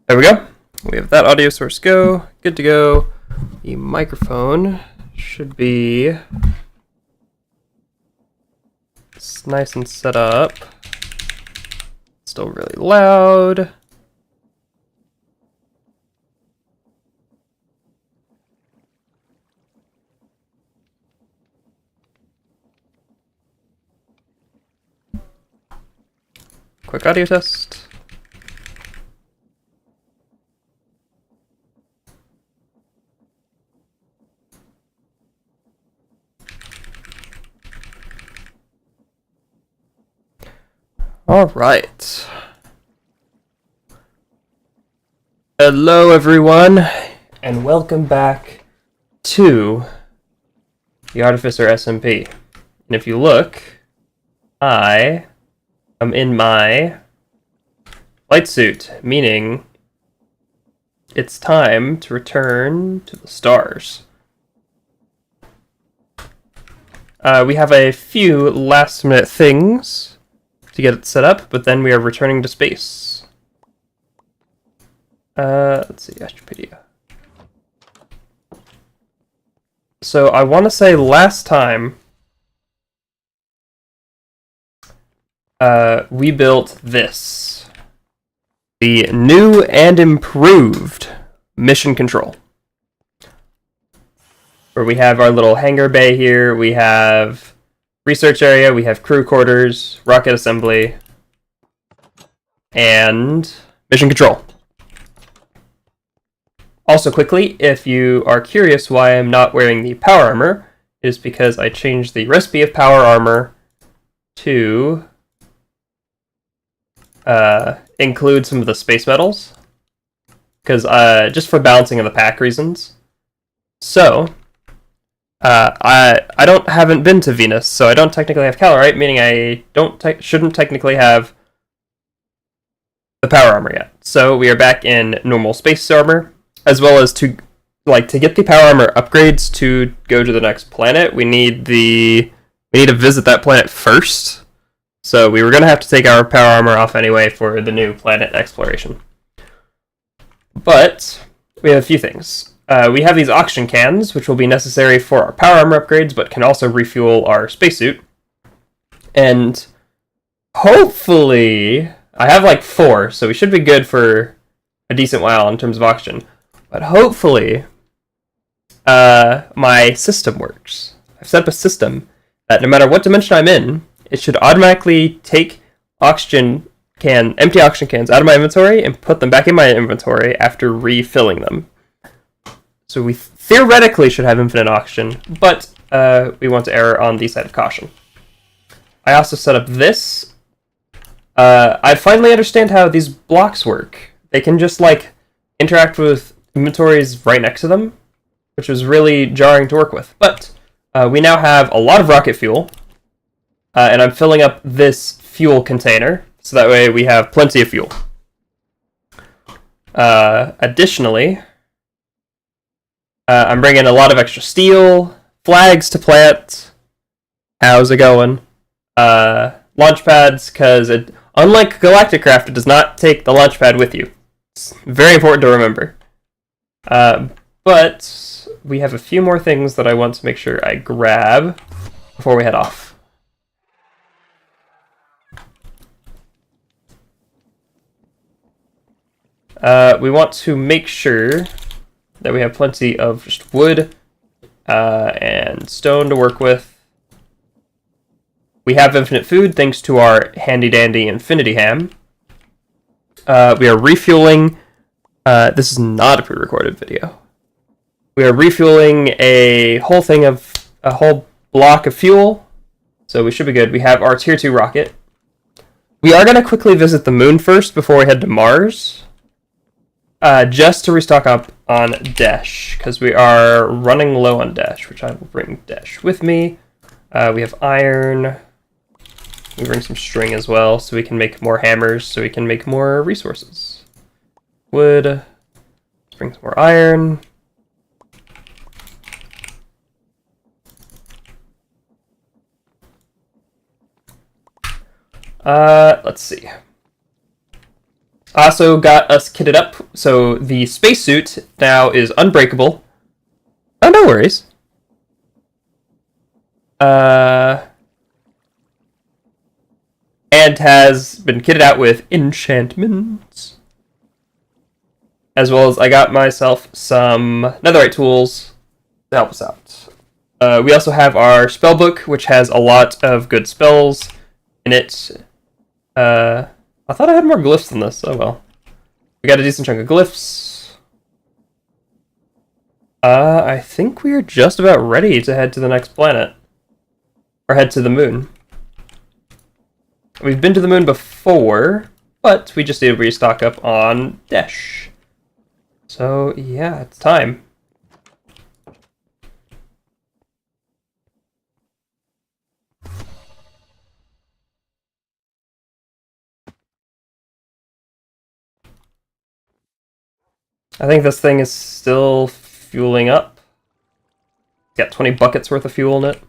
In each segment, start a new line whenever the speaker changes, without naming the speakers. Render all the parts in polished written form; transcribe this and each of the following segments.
There we go. We have that audio source good to go. The microphone should be nice and set up. Still really loud. Quick audio test. All right. Hello, everyone, and welcome back to the Artificer SMP. And if you look, I am in my light suit, meaning it's time to return to the stars. We have a few last-minute things to get it set up, but then we are returning to space. Let's see, Astropedia. So I want to say last time we built this. The new and improved mission control. Where we have our little hangar bay here, we have research area, we have crew quarters, rocket assembly, and mission control. Also quickly, if you are curious why I'm not wearing the power armor, it is because I changed the recipe of power armor to include some of the space metals, because just for balancing of the pack reasons. So I haven't been to Venus, so I don't technically have calorite, meaning I shouldn't technically have the power armor yet. So we are back in normal space armor, as well as to get the power armor upgrades to go to the next planet. We need to visit that planet first. So we were gonna have to take our power armor off anyway for the new planet exploration. But we have a few things. We have these oxygen cans, which will be necessary for our power armor upgrades, but can also refuel our spacesuit. And hopefully, I have like 4, so we should be good for a decent while in terms of oxygen. But hopefully, my system works. I've set up a system that no matter what dimension I'm in, it should automatically take empty oxygen cans out of my inventory and put them back in my inventory after refilling them. So we theoretically should have infinite oxygen, but we want to err on the side of caution. I also set up this. I finally understand how these blocks work. They can just interact with inventories right next to them, which was really jarring to work with. But we now have a lot of rocket fuel, and I'm filling up this fuel container, so that way we have plenty of fuel. Additionally, I'm bringing a lot of extra steel, flags to plant. How's it going? Launch pads, because unlike Galactic Craft, it does not take the launch pad with you. It's very important to remember. But we have a few more things that I want to make sure I grab before we head off. We want to make sure that we have plenty of just wood and stone to work with. We have infinite food thanks to our handy-dandy Infinity Ham. We are refueling. This is not a pre-recorded video. We are refueling a whole block of fuel, so we should be good. We have our Tier 2 rocket. We are going to quickly visit the moon first before we head to Mars. Just to restock up on Dash, because we are running low on Dash, which I will bring Dash with me. We have iron. We bring some string as well, so we can make more hammers, so we can make more resources. Wood. Let's bring some more iron. Let's see. I also got us kitted up, so the spacesuit now is unbreakable. Oh, no worries. And has been kitted out with enchantments. As well as I got myself some netherite tools to help us out. We also have our spell book, which has a lot of good spells in it. I thought I had more glyphs than this. Oh well. We got a decent chunk of glyphs. I think we are just about ready to head to the next planet. Or head to the moon. We've been to the moon before, but we just need to restock up on Desh. So, yeah, it's time. I think this thing is still fueling up. Got 20 buckets worth of fuel in it.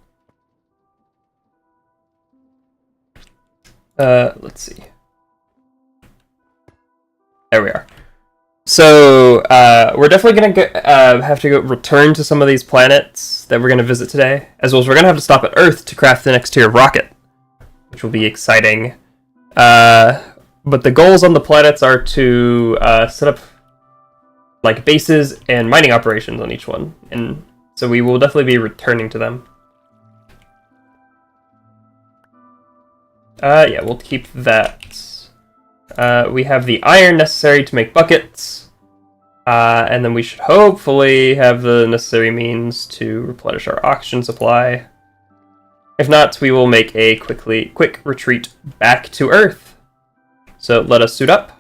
Let's see. There we are. So, we're definitely going to have to go return to some of these planets that we're going to visit today, as well as we're going to have to stop at Earth to craft the next tier of rocket, which will be exciting. But the goals on the planets are to set up like bases and mining operations on each one, and so we will definitely be returning to them. Yeah, we'll keep that. We have the iron necessary to make buckets, and then we should hopefully have the necessary means to replenish our oxygen supply. If not, we will make a quick retreat back to Earth. So let us suit up.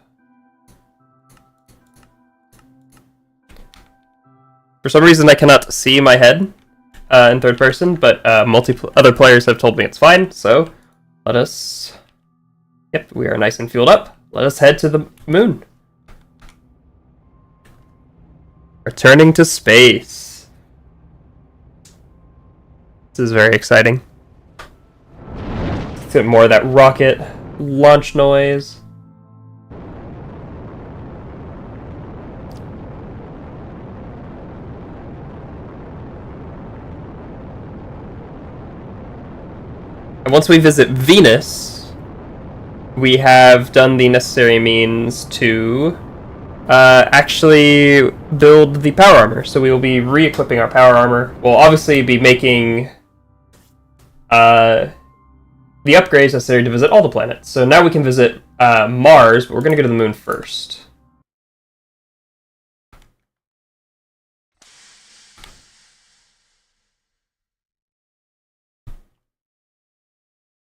For some reason, I cannot see my head in third person, but other players have told me it's fine, so let us... Yep, we are nice and fueled up. Let us head to the moon. Returning to space. This is very exciting. Let's get more of that rocket launch noise. And once we visit Venus, we have done the necessary means to actually build the power armor. So we will be re-equipping our power armor. We'll obviously be making the upgrades necessary to visit all the planets. So now we can visit Mars, but we're going to go to the moon first.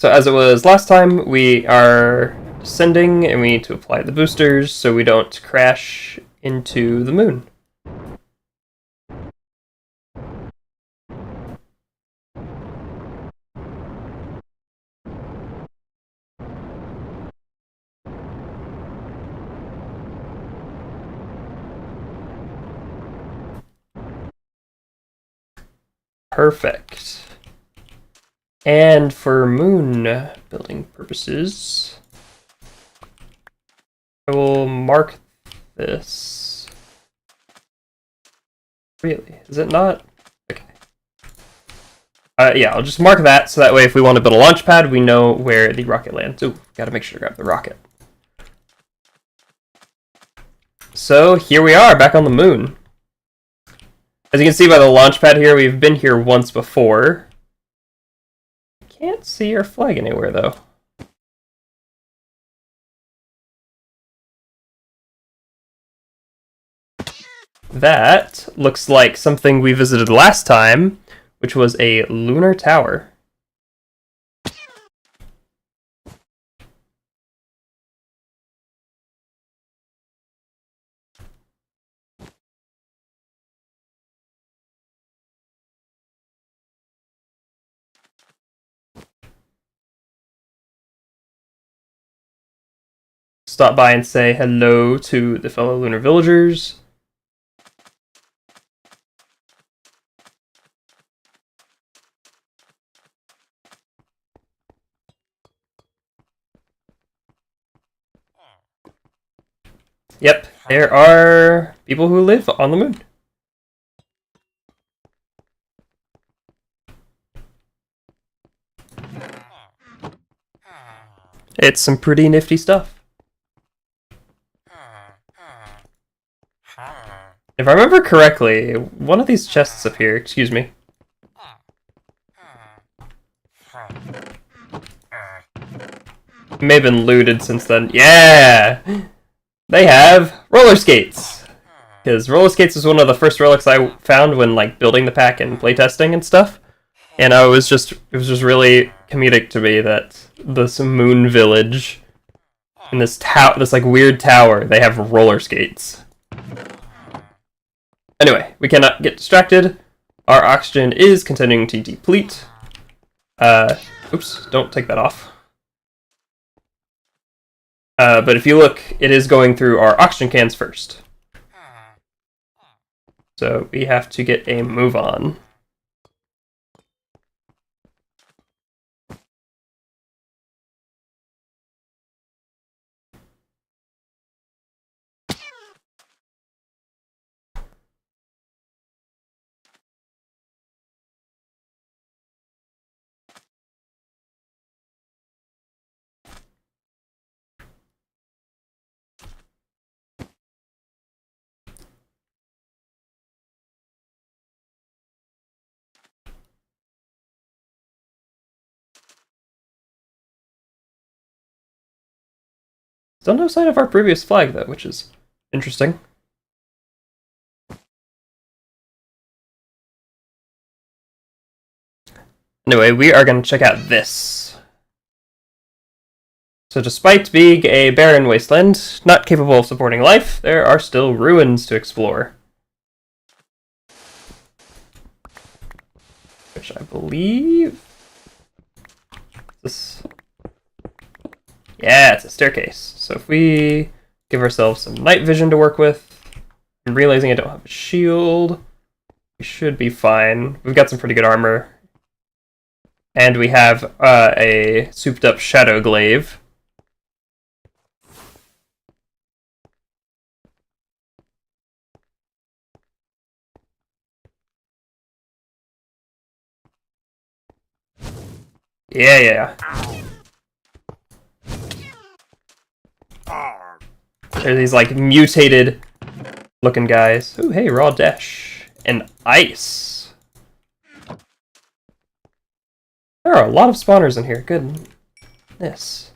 So as it was last time, we are descending and we need to apply the boosters so we don't crash into the moon. Perfect. And for moon building purposes, I will mark this. Really? Is it not? Okay. Yeah, I'll just mark that so that way if we want to build a launch pad, we know where the rocket lands. Ooh, gotta make sure to grab the rocket. So here we are, back on the moon. As you can see by the launch pad here, we've been here once before. Can't see our flag anywhere, though. That looks like something we visited last time, which was a lunar tower. Stop by and say hello to the fellow lunar villagers. Yep, there are people who live on the moon. It's some pretty nifty stuff. If I remember correctly, one of these chests up here, excuse me. May have been looted since then. Yeah! They have roller skates! Because roller skates was one of the first relics I found when like building the pack and playtesting and stuff. And it was just really comedic to me that this moon village in this like weird tower, they have roller skates. Anyway, we cannot get distracted. Our oxygen is continuing to deplete. Oops, don't take that off. But if you look, it is going through our oxygen cans first. So we have to get a move on. Still no sign of our previous flag, though, which is interesting. Anyway, we are going to check out this. So despite being a barren wasteland, not capable of supporting life, there are still ruins to explore. Which I believe... this... Yeah, it's a staircase. So if we give ourselves some night vision to work with, I'm realizing I don't have a shield, we should be fine. We've got some pretty good armor. And we have a souped up shadow glaive. Yeah. They're these like mutated looking guys. Ooh, hey, raw dash. And ice. There are a lot of spawners in here. Goodness.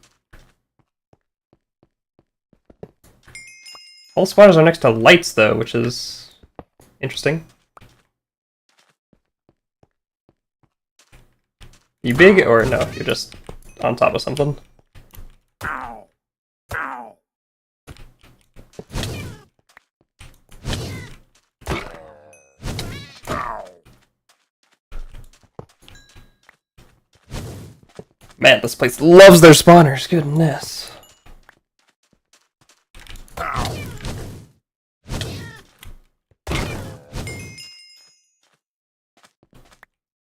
All spawners are next to lights, though, which is interesting. You big, or no, you're just on top of something? Man, this place loves their spawners, goodness.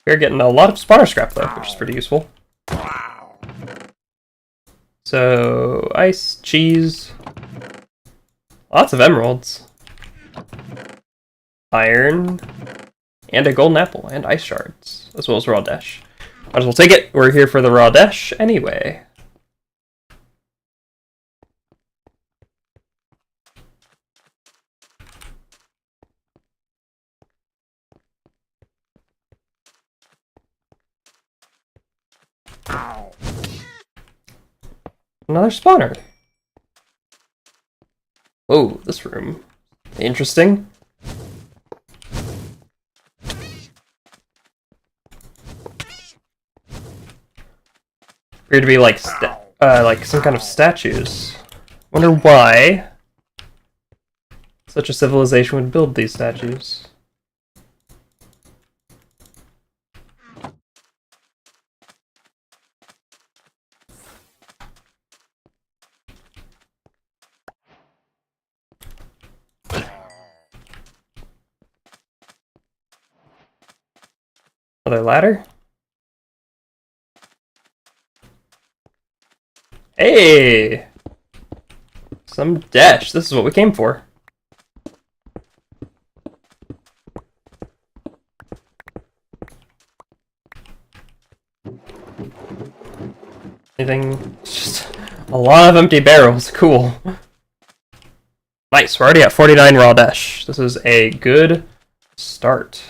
We're getting a lot of spawner scrap, though, which is pretty useful. So, ice, cheese, lots of emeralds, iron, and a golden apple, and ice shards, as well as raw dash. Might as well take it. We're here for the raw dash anyway. Another spawner. Whoa, this room. Interesting. Appear to be like some kind of statues. Wonder why such a civilization would build these statues. Another ladder? Hey! Some dash. This is what we came for. Anything? Just a lot of empty barrels. Cool. Nice. We're already at 49 raw dash. This is a good start.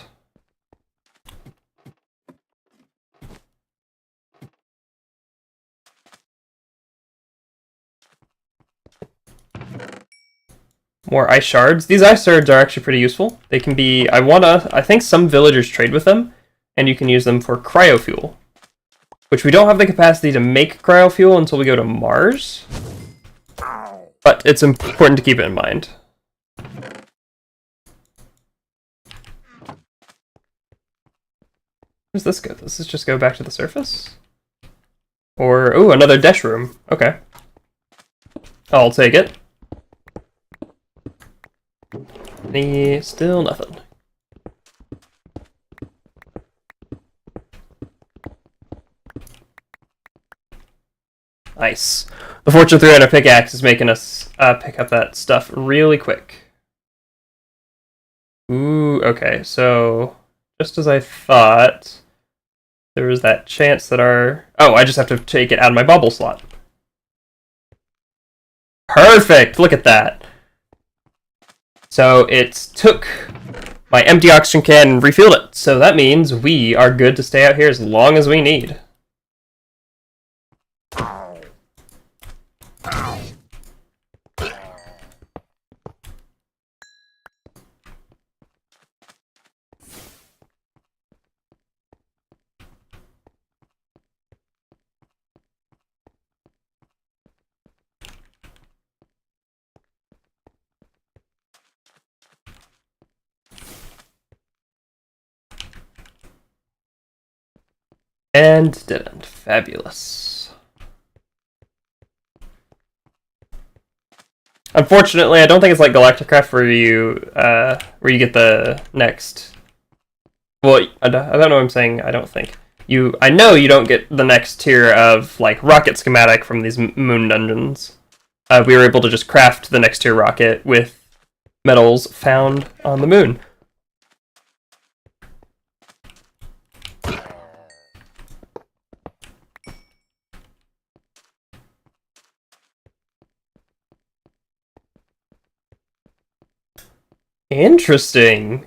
More ice shards. These ice shards are actually pretty useful. They can be... I think some villagers trade with them, and you can use them for cryofuel. Which we don't have the capacity to make cryofuel until we go to Mars. But it's important to keep it in mind. Where does this go? Does this just go back to the surface? Or... ooh, another dash room. Okay. I'll take it. Still nothing. Nice. The Fortune 3 on our pickaxe is making us pick up that stuff really quick. Ooh, okay, so just as I thought, there was that chance that our... oh, I just have to take it out of my bubble slot. Perfect! Look at that. So it took my empty oxygen can and refilled it. So that means we are good to stay out here as long as we need. And didn't. Fabulous. Unfortunately, I don't think it's like Galacticraft where you get the next... well, I don't know what I'm saying, I don't think. I know you don't get the next tier of, like, rocket schematic from these moon dungeons. We were able to just craft the next tier rocket with metals found on the moon. Interesting.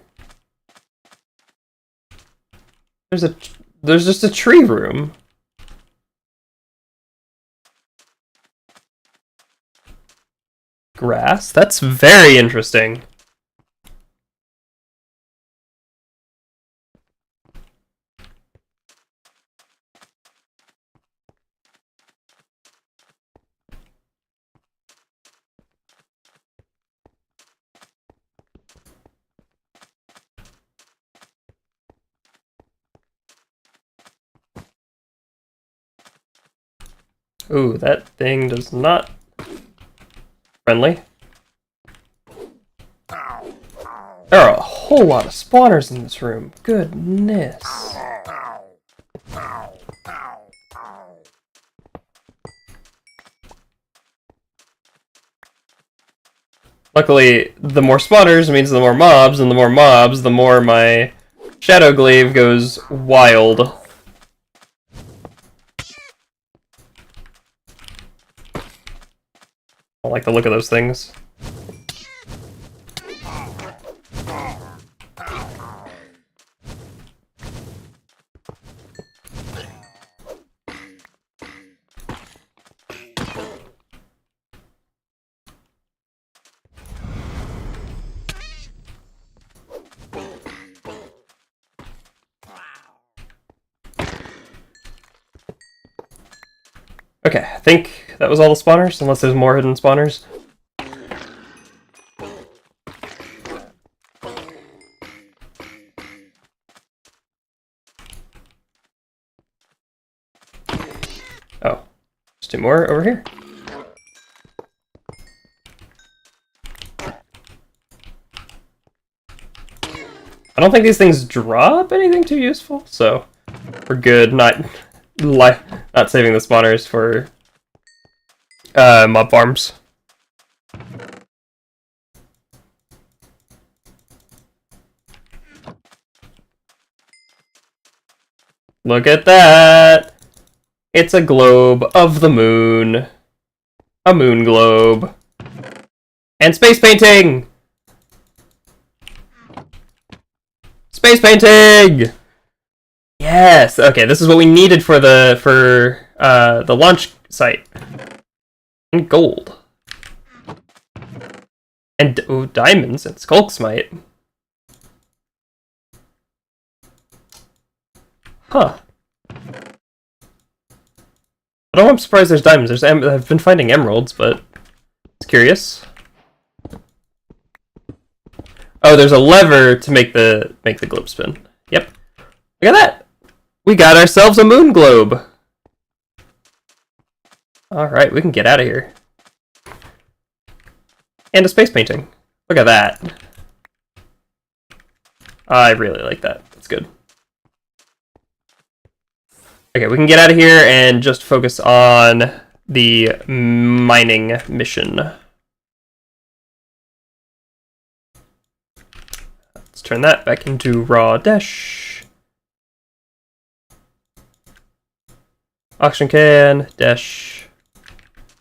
There's just a tree room. Grass? That's very interesting. Ooh, that thing does not... friendly. There are a whole lot of spawners in this room. Goodness. Luckily, the more spawners means the more mobs, and the more mobs, the more my shadow glaive goes wild. I like the look of those things. Okay, I think that was all the spawners, unless there's more hidden spawners. Oh, there's two more over here. I don't think these things drop anything too useful, so we're good. Not saving the spawners for mob farms. Look at that! It's a globe of the moon. A moon globe. And space painting! Space painting! Yes! Okay, this is what we needed for the launch site. And gold. And diamonds and Skulk Smite. Huh. Oh, I'm surprised there's diamonds. I've been finding emeralds, but it's curious. Oh, there's a lever to make the globe spin. Yep. Look at that. We got ourselves a moon globe. All right, we can get out of here. And a space painting. Look at that. I really like that. That's good. Okay, we can get out of here and just focus on the mining mission. Let's turn that back into raw dash. Oxygen can, dash.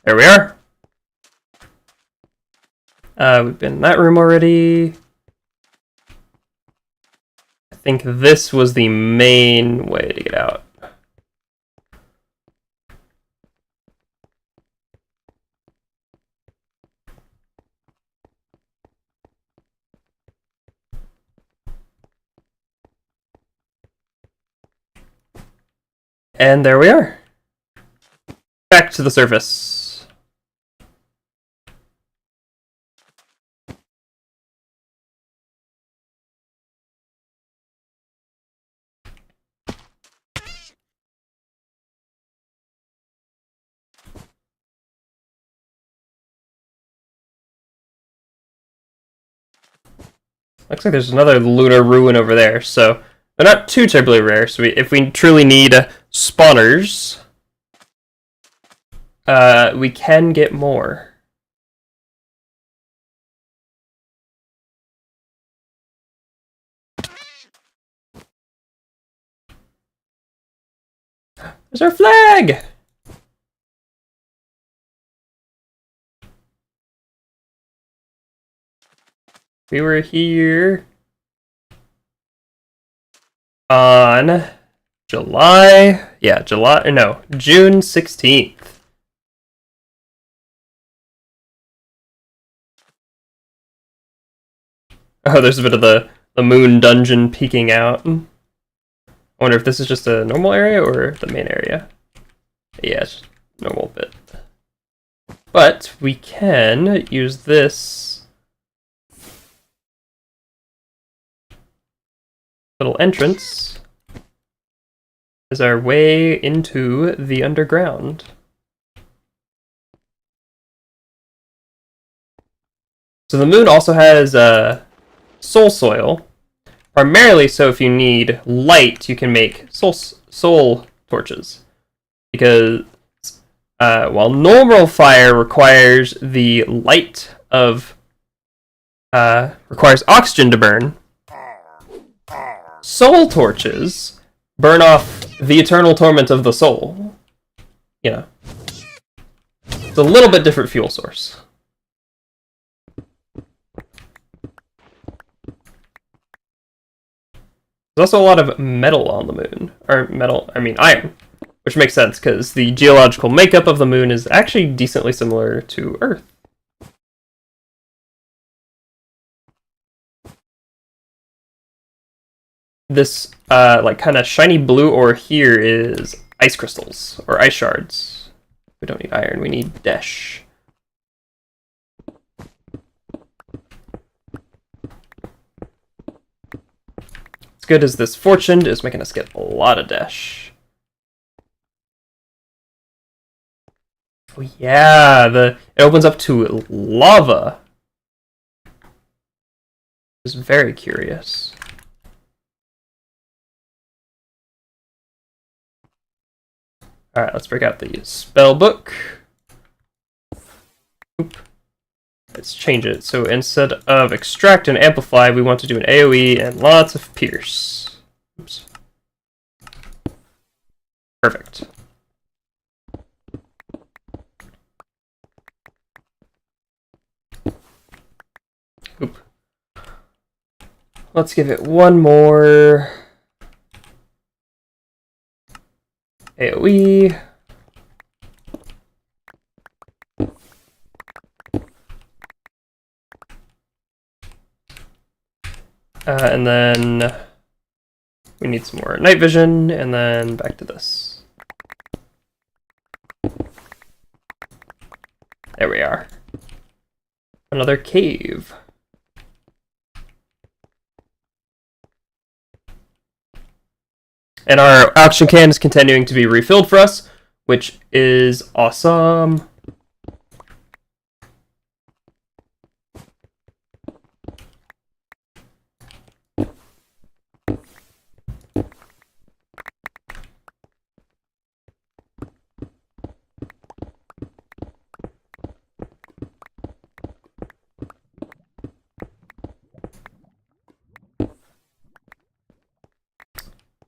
There we are. We've been in that room already. I think this was the main way to get out. And there we are. Back to the surface. Looks like there's another lunar ruin over there, so they're not too terribly rare. So if we truly need spawners, we can get more. There's our flag! We were here on June 16th. Oh, there's a bit of the moon dungeon peeking out. I wonder if this is just a normal area or the main area. Yeah, it's just a normal bit. But we can use this little entrance as our way into the underground. So the moon also has soul soil, primarily so if you need light, you can make soul torches. Because while normal fire requires the light of requires oxygen to burn, soul torches burn off the eternal torment of the soul. You know, it's a little bit different fuel source. There's also a lot of metal on the moon. Or metal, I mean iron. Which makes sense, because the geological makeup of the moon is actually decently similar to Earth. This, like, kind of shiny blue ore here is ice crystals, or ice shards. We don't need iron, we need dash. What's good is this fortune is making us get a lot of dash. Oh yeah, it opens up to lava. It's very curious. Alright, let's break out the spell book. Oop. Let's change it. So instead of extract and amplify, we want to do an AoE and lots of pierce. Oops. Perfect. Oop. Let's give it one more AoE. And then we need some more night vision, and then back to this. There we are. Another cave. And our oxygen can is continuing to be refilled for us, which is awesome.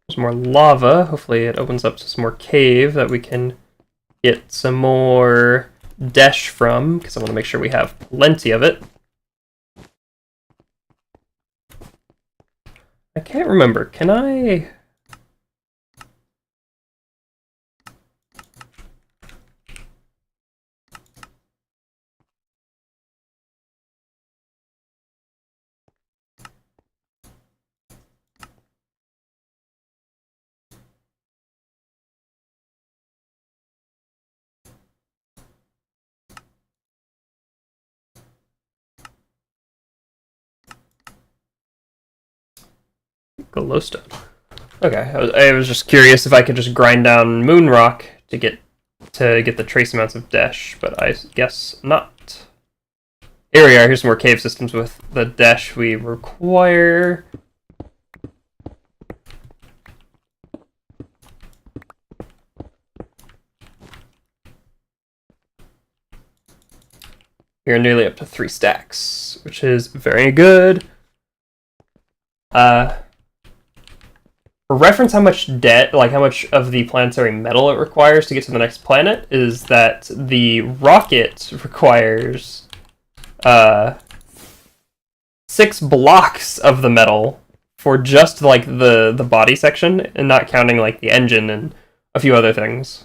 There's more lava. Hopefully it opens up to some more cave that we can get some more dash from, because I want to make sure we have plenty of it. I can't remember. Can I... glowstone. Okay, I was just curious if I could just grind down moon rock to get the trace amounts of dash, but I guess not. Here we are. Here's some more cave systems with the dash we require. We are nearly up to 3 stacks, which is very good. For reference, how much how much of the planetary metal it requires to get to the next planet is that the rocket requires 6 blocks of the metal for just like the body section, and not counting like the engine and a few other things.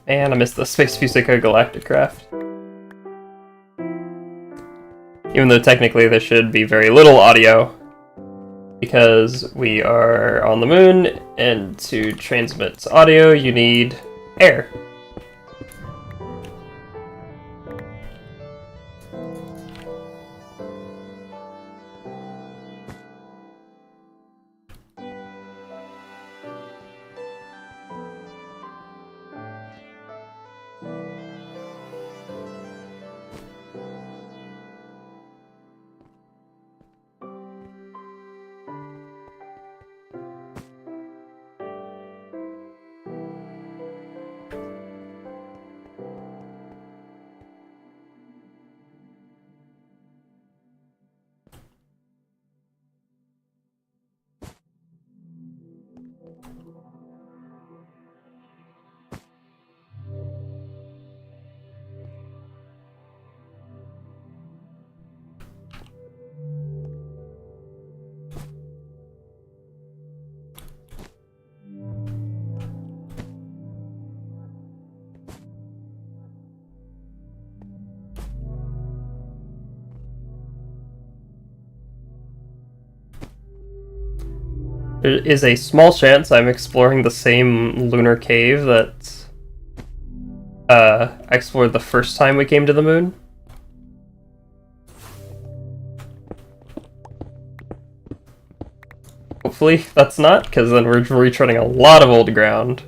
And I missed the Space Fusica Galactic Craft. Even though technically there should be very little audio, because we are on the moon, and to transmit audio you need air. There is a small chance I'm exploring the same lunar cave that I explored the first time we came to the moon. Hopefully that's not, because then we're retreading a lot of old ground.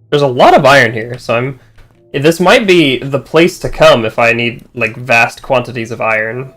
There's a lot of iron here, so this might be the place to come if I need, like, vast quantities of iron.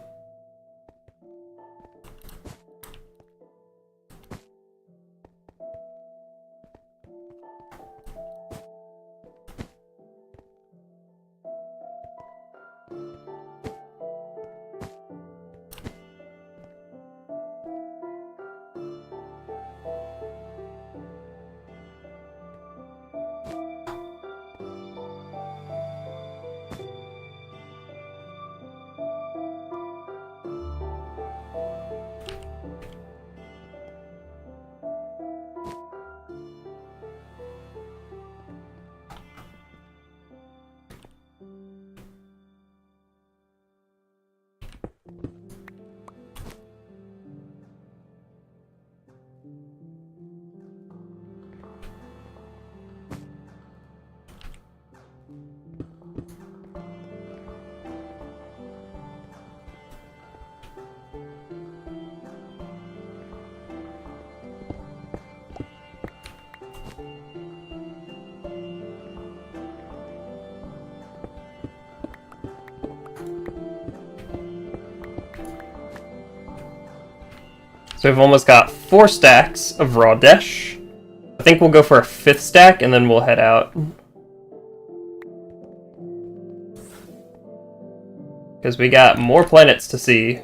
So we've almost got 4 stacks of raw desh. I think we'll go for a 5th stack and then we'll head out. Because we got more planets to see.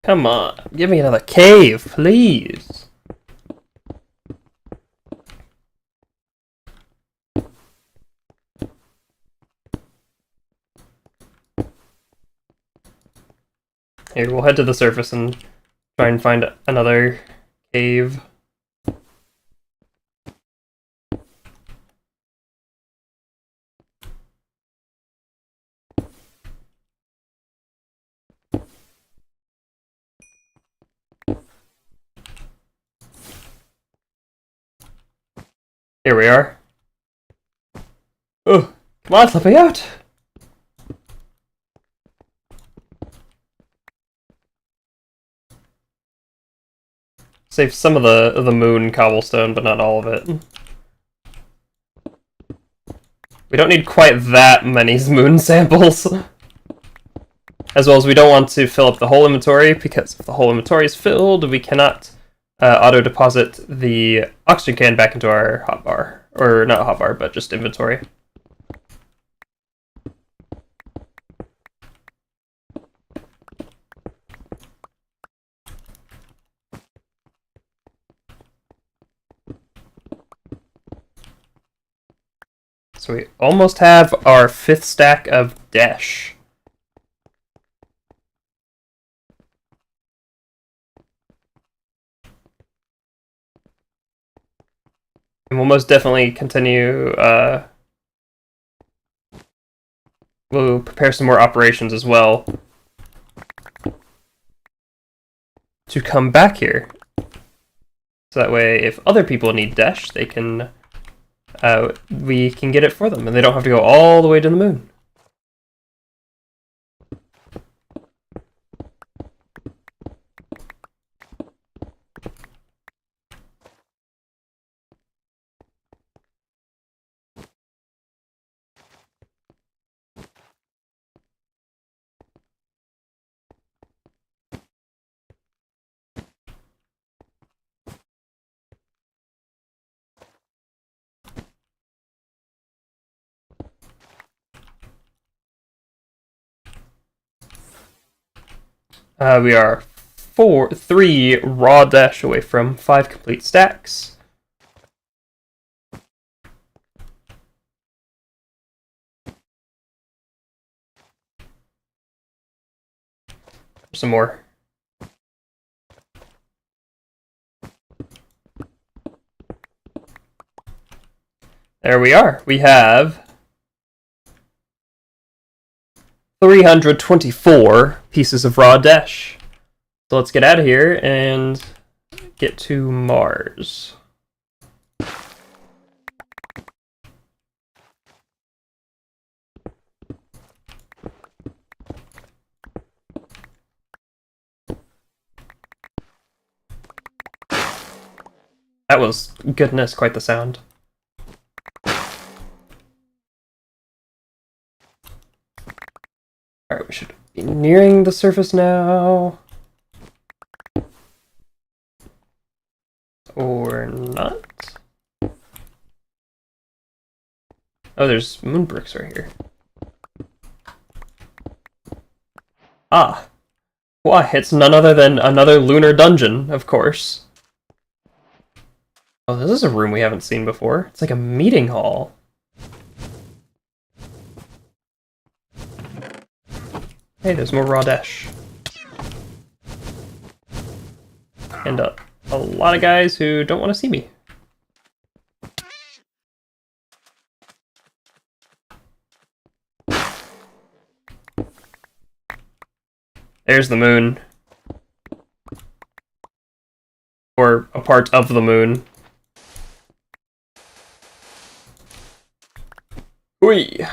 Come on, give me another cave, please. Here, we'll head to the surface and try and find another cave. Here we are. Oh, come on, let me out! Save some of the moon cobblestone, but not all of it. We don't need quite that many moon samples. As well as we don't want to fill up the whole inventory, because if the whole inventory is filled, we cannot auto deposit the oxygen can back into our hotbar, or not hotbar, but just inventory. So we almost have our 5th stack of dash. And we'll most definitely continue, we'll prepare some more operations as well to come back here. So that way, if other people need dash, they can, we can get it for them, and they don't have to go all the way to the moon. We are 3 raw dash away from 5 complete stacks. Some more. There we are. We have 324 pieces of raw dash. So let's get out of here and get to Mars. That was, goodness, quite the sound. Alright, we should be nearing the surface now. Or not. Oh, there's moon bricks right here. Ah. Why, it's none other than another lunar dungeon, of course. Oh, this is a room we haven't seen before. It's like a meeting hall. Hey, there's more raw dash. And a lot of guys who don't want to see me. There's the moon. Or a part of the moon. Whee!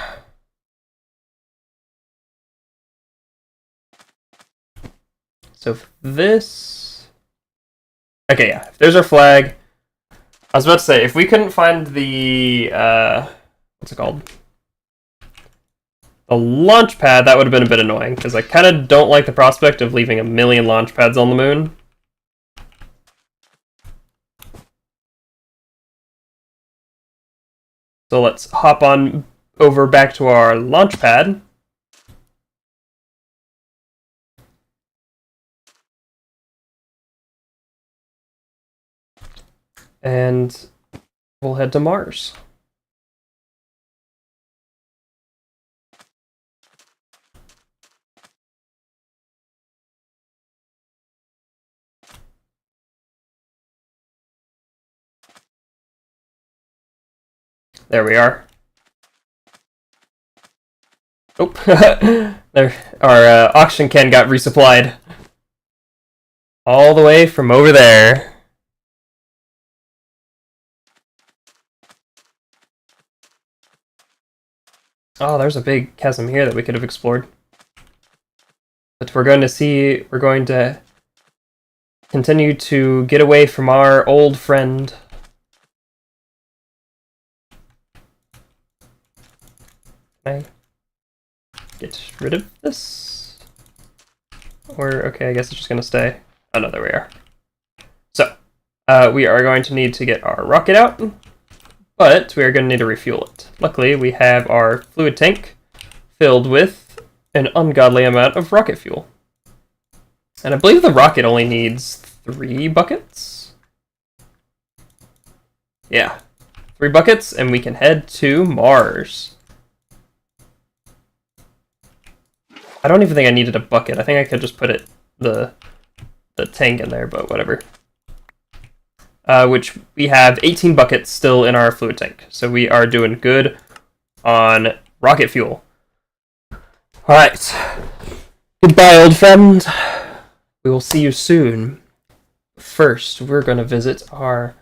So this... Okay, yeah, there's our flag. I was about to say, if we couldn't find the... what's it called? The launch pad, that would have been a bit annoying, because I kind of don't like the prospect of leaving a million launch pads on the moon. So let's hop on over back to our launch pad. And we'll head to Mars. There we are. Oh, there, our oxygen can got resupplied. All the way from over there. Oh, there's a big chasm here that we could have explored. But we're going to continue to get away from our old friend. Can I get rid of this? Or, okay, I guess it's just gonna stay. Oh no, there we are. So, We are going to need to get our rocket out, but we are going to need to refuel it. Luckily, we have our fluid tank filled with an ungodly amount of rocket fuel. And I believe the rocket only needs 3 buckets? Yeah, 3 buckets, and we can head to Mars. I don't even think I needed a bucket. I think I could just put the tank in there, but whatever. Which we have 18 buckets still in our fluid tank. So we are doing good on rocket fuel. Alright. Goodbye, old friend. We will see you soon. First, we're going to visit our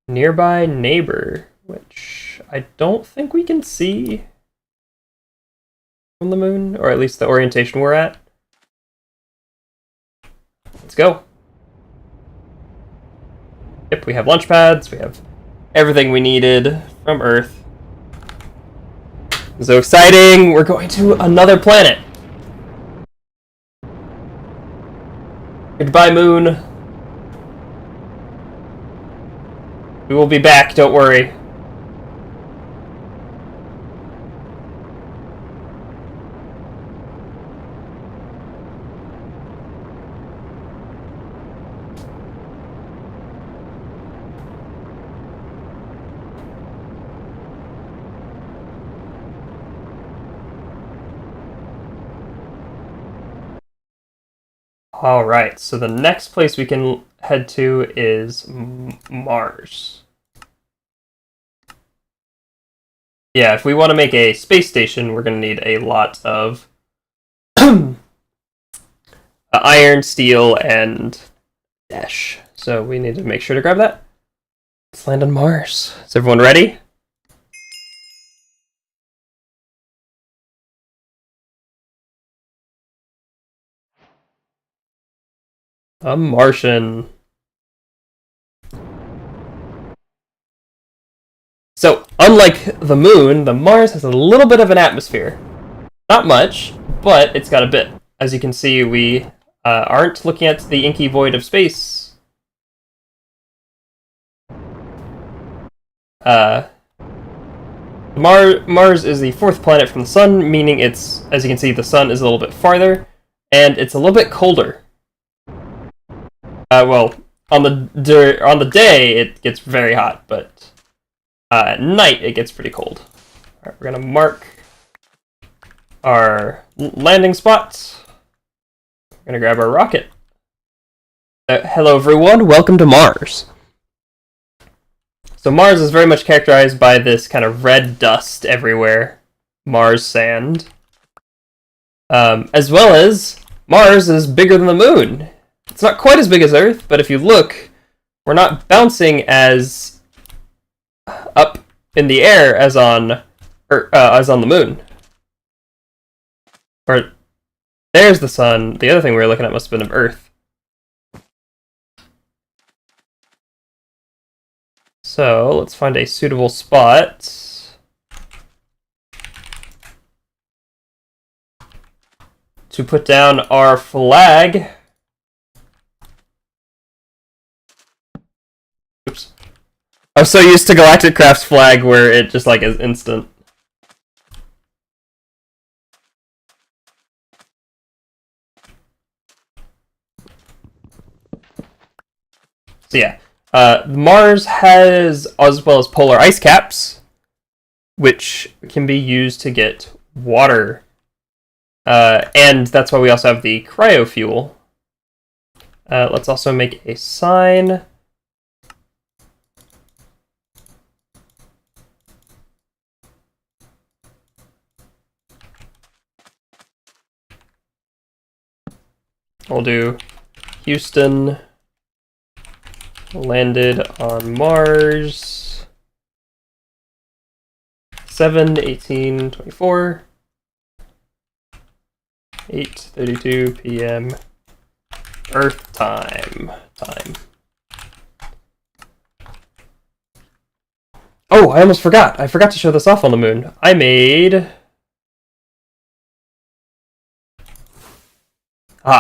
nearby neighbor, which I don't think we can see from the moon, or at least the orientation we're at. Let's go. Yep, we have launch pads, we have everything we needed from Earth. So exciting! We're going to another planet! Goodbye, moon. We will be back, don't worry. Alright, so the next place we can head to is Mars. Yeah, if we want to make a space station, we're going to need a lot of iron, steel, and dash. So we need to make sure to grab that. Let's land on Mars. Is everyone ready? A Martian. So, unlike the moon, the Mars has a little bit of an atmosphere. Not much, but it's got a bit. As you can see, we aren't looking at the inky void of space. Mars is the 4th planet from the sun, meaning it's, as you can see, the sun is a little bit farther, and it's a little bit colder. Well, on the day it gets very hot, but at night it gets pretty cold. All right, we're gonna mark our landing spot. We're gonna grab our rocket. Hello everyone, welcome to Mars. So Mars is very much characterized by this kind of red dust everywhere, Mars sand. As well as, Mars is bigger than the moon. It's not quite as big as Earth, but if you look, we're not bouncing as up in the air as on the moon. Or there's the sun. The other thing we were looking at must have been of Earth. So let's find a suitable spot to put down our flag. Oops. I'm so used to Galactic Craft's flag where it just like is instant. So yeah, Mars has, as well as polar ice caps, which can be used to get water. And that's why we also have the cryofuel. Let's also make a sign. We'll do Houston landed on Mars 7/18/24 8:32 p.m. Earth time. Oh, I almost forgot. I forgot to show this off on the moon. I made...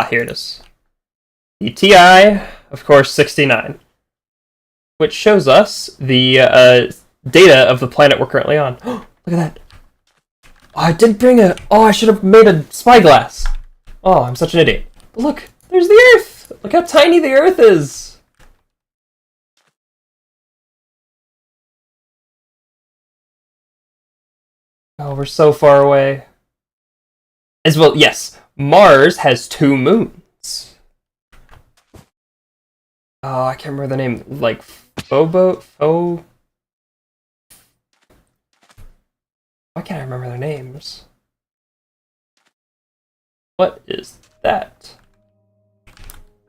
here it is. The TI, of course, 69. which shows us the data of the planet we're currently on. Look at that. Oh, I didn't bring a... Oh, I should have made a spyglass. Oh, I'm such an idiot. But look, there's the Earth. Look how tiny the Earth is. Oh, we're so far away. As well, yes, Mars has 2 moons. Oh, I can't remember the name. Like, Why can't I remember their names? What is that?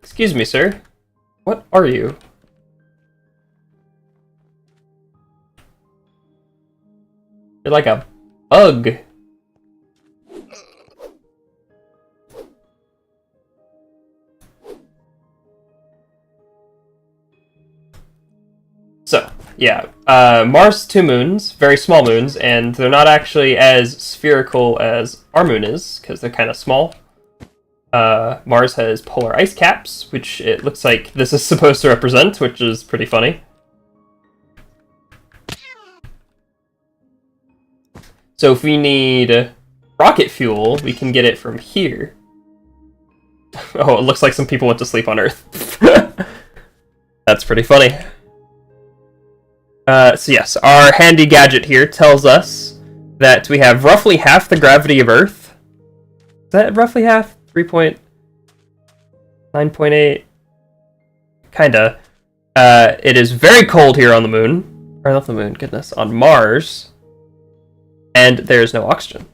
Excuse me, sir. What are you? You're like a bug. So, yeah, Mars 2 moons, very small moons, and they're not actually as spherical as our moon is, because they're kind of small. Mars has polar ice caps, which it looks like this is supposed to represent, which is pretty funny. So if we need rocket fuel, we can get it from here. Oh, it looks like some people went to sleep on Earth. That's pretty funny. So yes, our handy gadget here tells us that we have roughly half the gravity of Earth. Is that roughly half? 3.9.8? Kinda. It is very cold here on the moon. Or not the moon, goodness. On Mars. And there's no oxygen.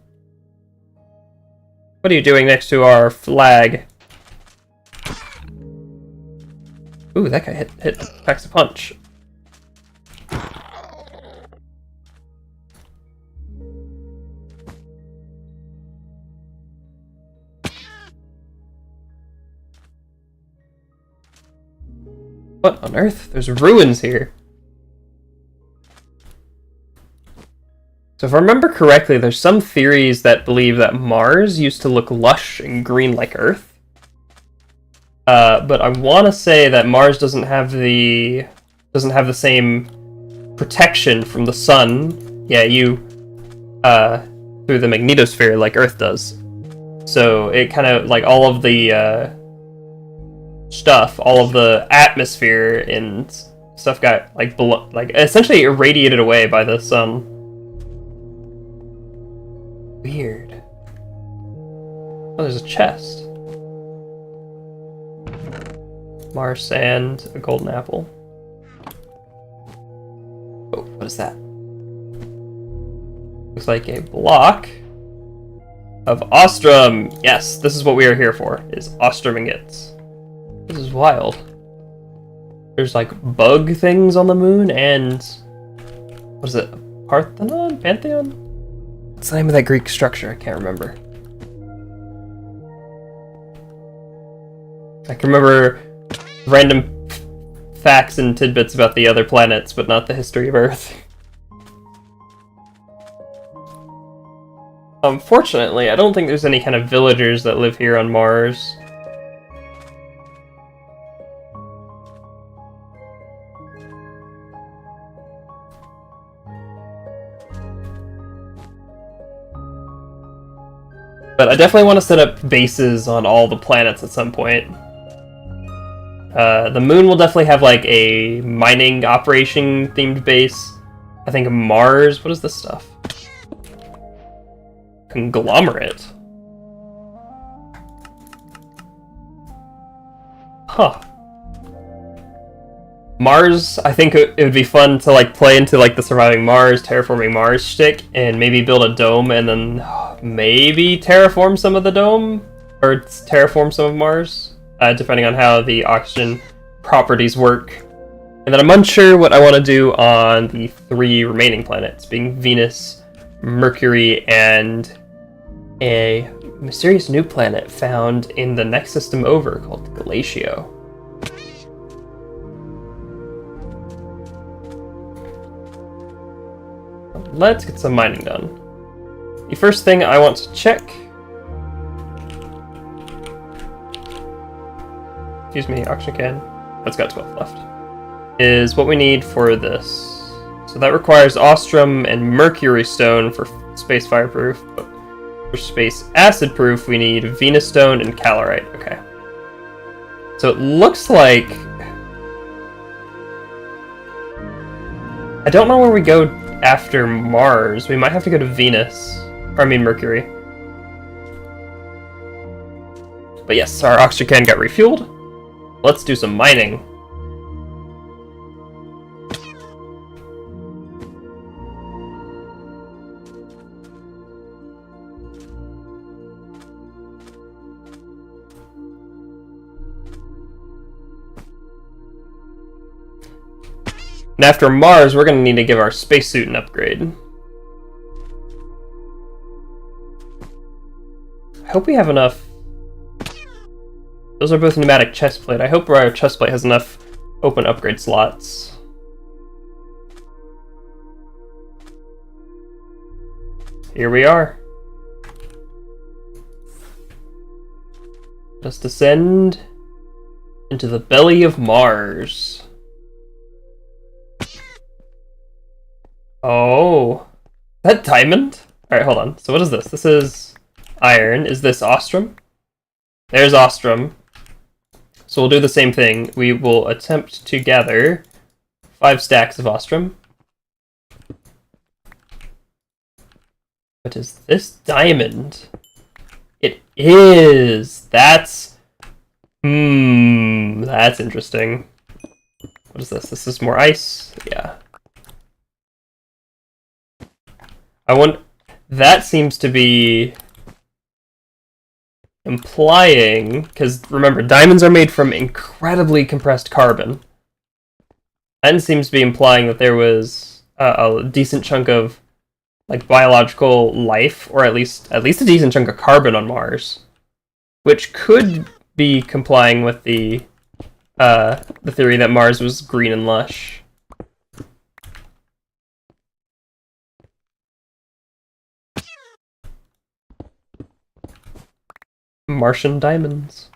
What are you doing next to our flag? Ooh, that guy packs a punch. What on earth? There's ruins here. So if I remember correctly, there's some theories that believe that Mars used to look lush and green like Earth. But I want to say that Mars doesn't have the same protection from the sun. Yeah, through the magnetosphere like Earth does. So it kind of like all of the stuff, all of the atmosphere and stuff got like essentially irradiated away by the sun. Weird. Oh, there's a chest. Mars sand, a golden apple. Oh, what is that? Looks like a block of ostrum. Yes, this is what we are here for, is ostrum ingots. This is wild. There's like bug things on the moon and... what is it? Parthenon? Pantheon? What's the name of that Greek structure? I can't remember. I can remember random facts and tidbits about the other planets, but not the history of Earth. Unfortunately, I don't think there's any kind of villagers that live here on Mars. But I definitely want to set up bases on all the planets at some point. The moon will definitely have like a mining operation themed base. I think Mars, what is this stuff? Conglomerate. Huh. Mars, I think it would be fun to like play into like the surviving Mars, terraforming Mars shtick, and maybe build a dome and then maybe terraform some of the dome, or terraform some of Mars, depending on how the oxygen properties work. And then I'm unsure what I want to do on the 3 remaining planets, being Venus, Mercury, and a mysterious new planet found in the next system over called Galatio. Let's get some mining done. The first thing I want to check... excuse me, oxygen can. That's got 12 left. is what we need for this. So that requires Ostrom and Mercury Stone for space fireproof. But for space acid proof, we need Venus Stone and Calorite. Okay. So it looks like... I don't know where we go after Mars. We might have to go to Venus. Or I mean Mercury. But yes, our oxygen can got refueled. Let's do some mining. And after Mars, we're going to need to give our spacesuit an upgrade. I hope we have enough. Those are both pneumatic chestplate. I hope our chestplate has enough open upgrade slots. Here we are. Let's descend into the belly of Mars. Oh, that diamond? Alright, hold on. So what is this? This is iron. Is this Ostrom? There's Ostrom. So we'll do the same thing. We will attempt to gather 5 stacks of Ostrom. What is this diamond? It is! That's... that's interesting. What is this? This is more ice? Yeah. That seems to be implying, because remember, diamonds are made from incredibly compressed carbon. That seems to be implying that there was a decent chunk of like biological life, or at least a decent chunk of carbon on Mars, which could be complying with the theory that Mars was green and lush. Martian diamonds.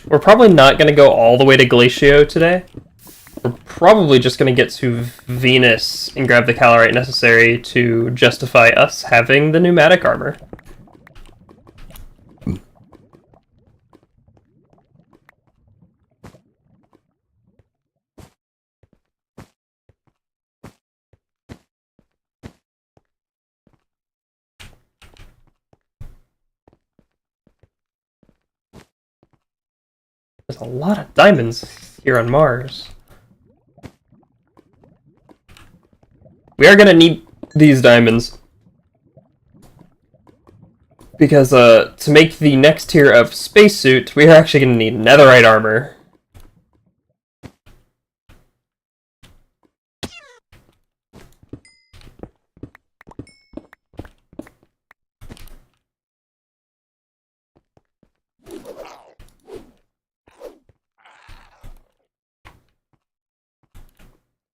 We're probably not going to go all the way to Glacio today. We're probably just going to get to Venus and grab the calorite necessary to justify us having the pneumatic armor. There's a lot of diamonds here on Mars. We are going to need these diamonds. Because to make the next tier of spacesuit, we are actually going to need netherite armor.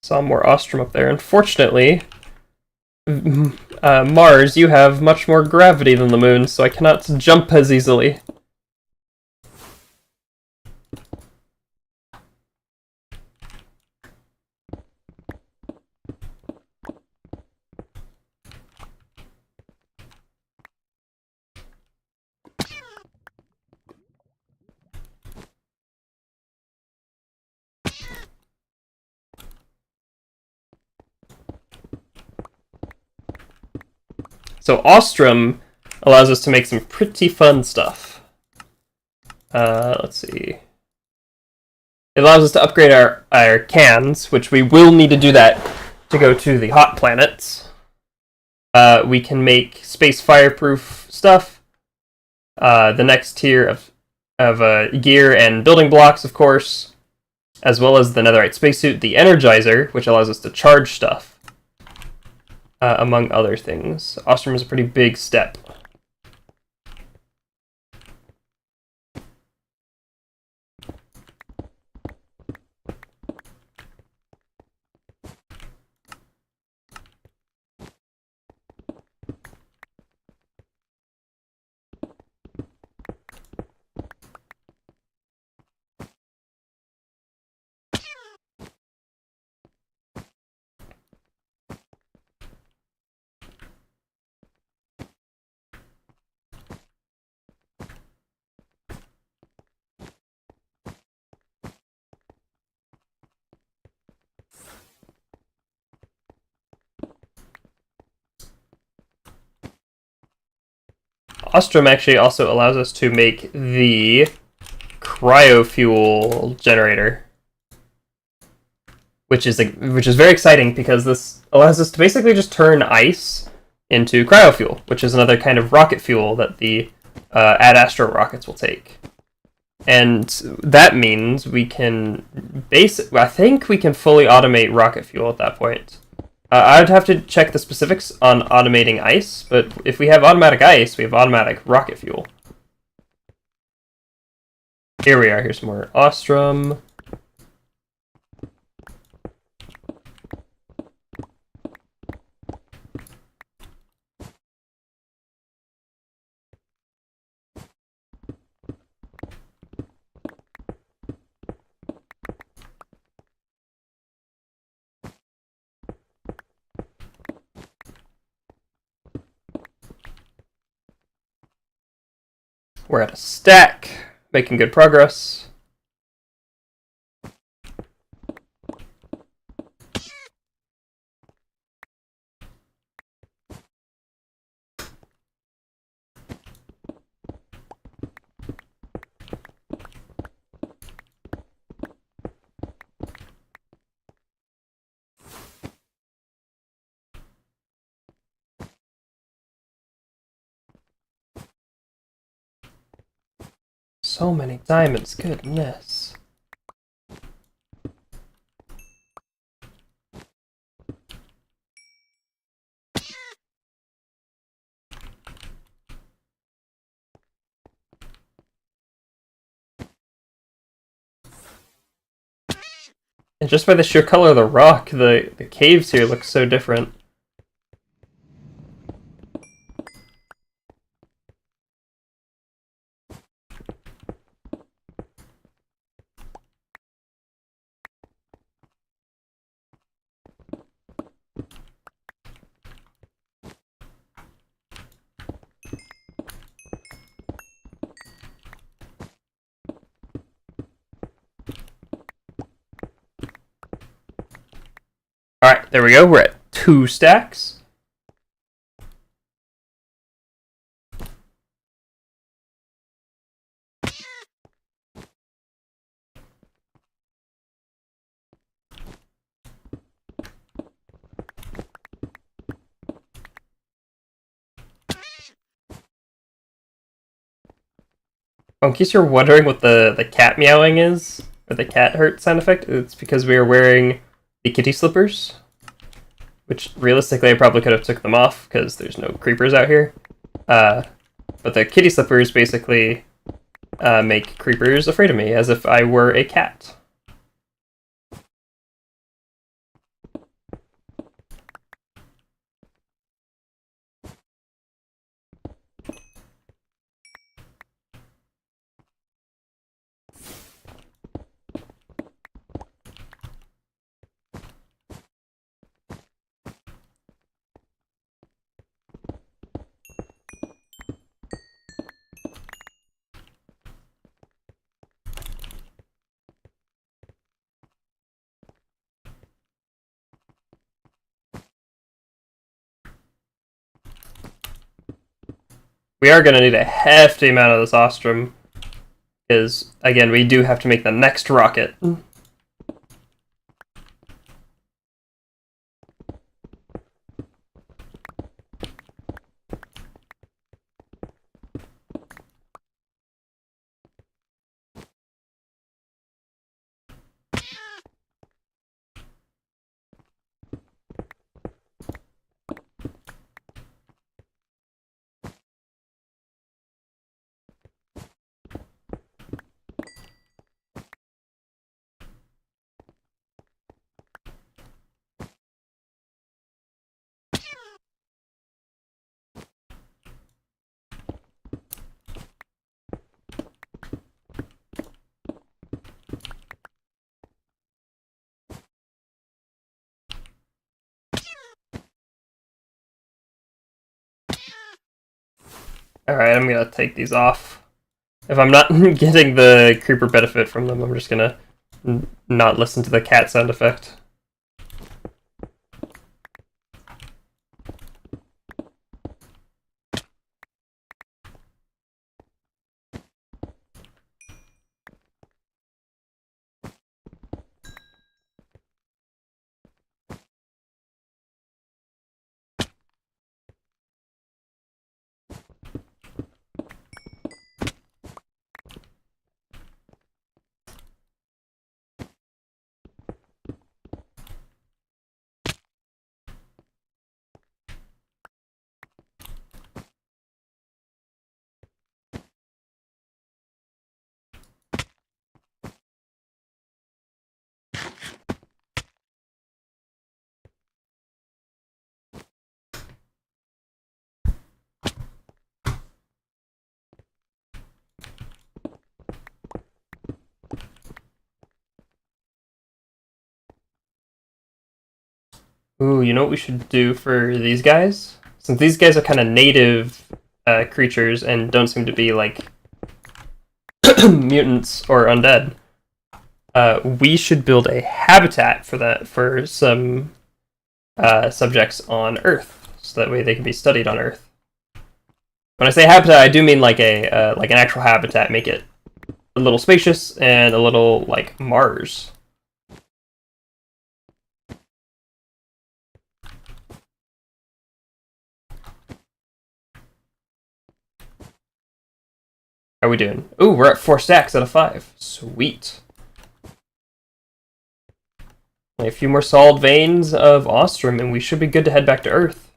Saw more Ostrom up there. Unfortunately, Mars, you have much more gravity than the moon, so I cannot jump as easily. So Ostrom allows us to make some pretty fun stuff. Let's see. It allows us to upgrade our cans, which we will need to do that to go to the hot planets. We can make space fireproof stuff. The next tier of gear and building blocks, of course, as well as the netherite spacesuit, the Energizer, which allows us to charge stuff, among other things. Ostrom is a pretty big step. Ostrom actually also allows us to make the cryofuel generator, which is very exciting because this allows us to basically just turn ice into cryofuel, which is another kind of rocket fuel that the Ad Astra rockets will take. And that means we can I think we can fully automate rocket fuel at that point. I would have to check the specifics on automating ice, but if we have automatic ice, we have automatic rocket fuel. Here we are. Here's some more Ostrom. We're at a stack, making good progress. So many diamonds, goodness. And just by the sheer color of the rock, the caves here look so different. Alright, there we go. We're at 2 stacks. In case you're wondering what the cat meowing is, or the cat hurt sound effect, it's because we are wearing the kitty slippers, which realistically I probably could have took them off because there's no creepers out here. But the kitty slippers basically make creepers afraid of me, as if I were a cat. We are going to need a hefty amount of this Ostrom, because, again, we do have to make the next rocket. Alright, I'm gonna take these off. If I'm not getting the creeper benefit from them, I'm just gonna not listen to the cat sound effect. Ooh, you know what we should do for these guys? Since these guys are kind of native creatures and don't seem to be like mutants or undead, we should build a habitat for some subjects on Earth, so that way they can be studied on Earth. When I say habitat, I do mean like an actual habitat. Make it a little spacious and a little like Mars. How are we doing? Ooh, we're at 4 stacks out of 5. Sweet. A few more solid veins of Ostrom, and we should be good to head back to Earth.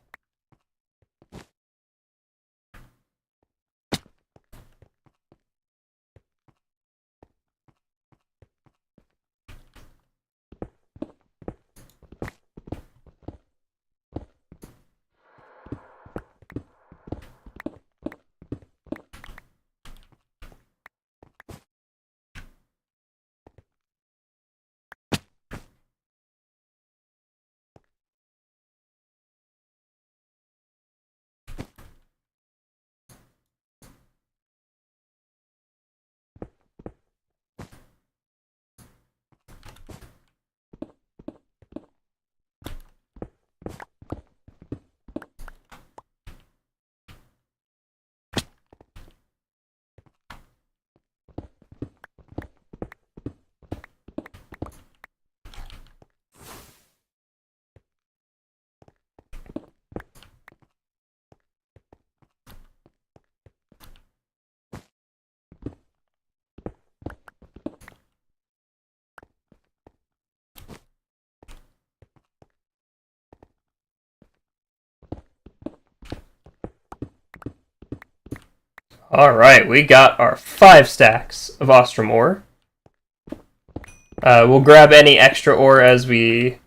Alright, we got our 5 stacks of Ostrom ore. We'll grab any extra ore as we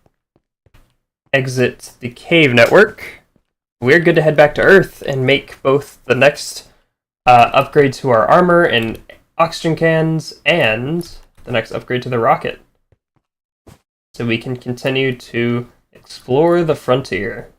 exit the cave network. We're good to head back to Earth and make both the next upgrade to our armor and oxygen cans and the next upgrade to the rocket. So we can continue to explore the frontier.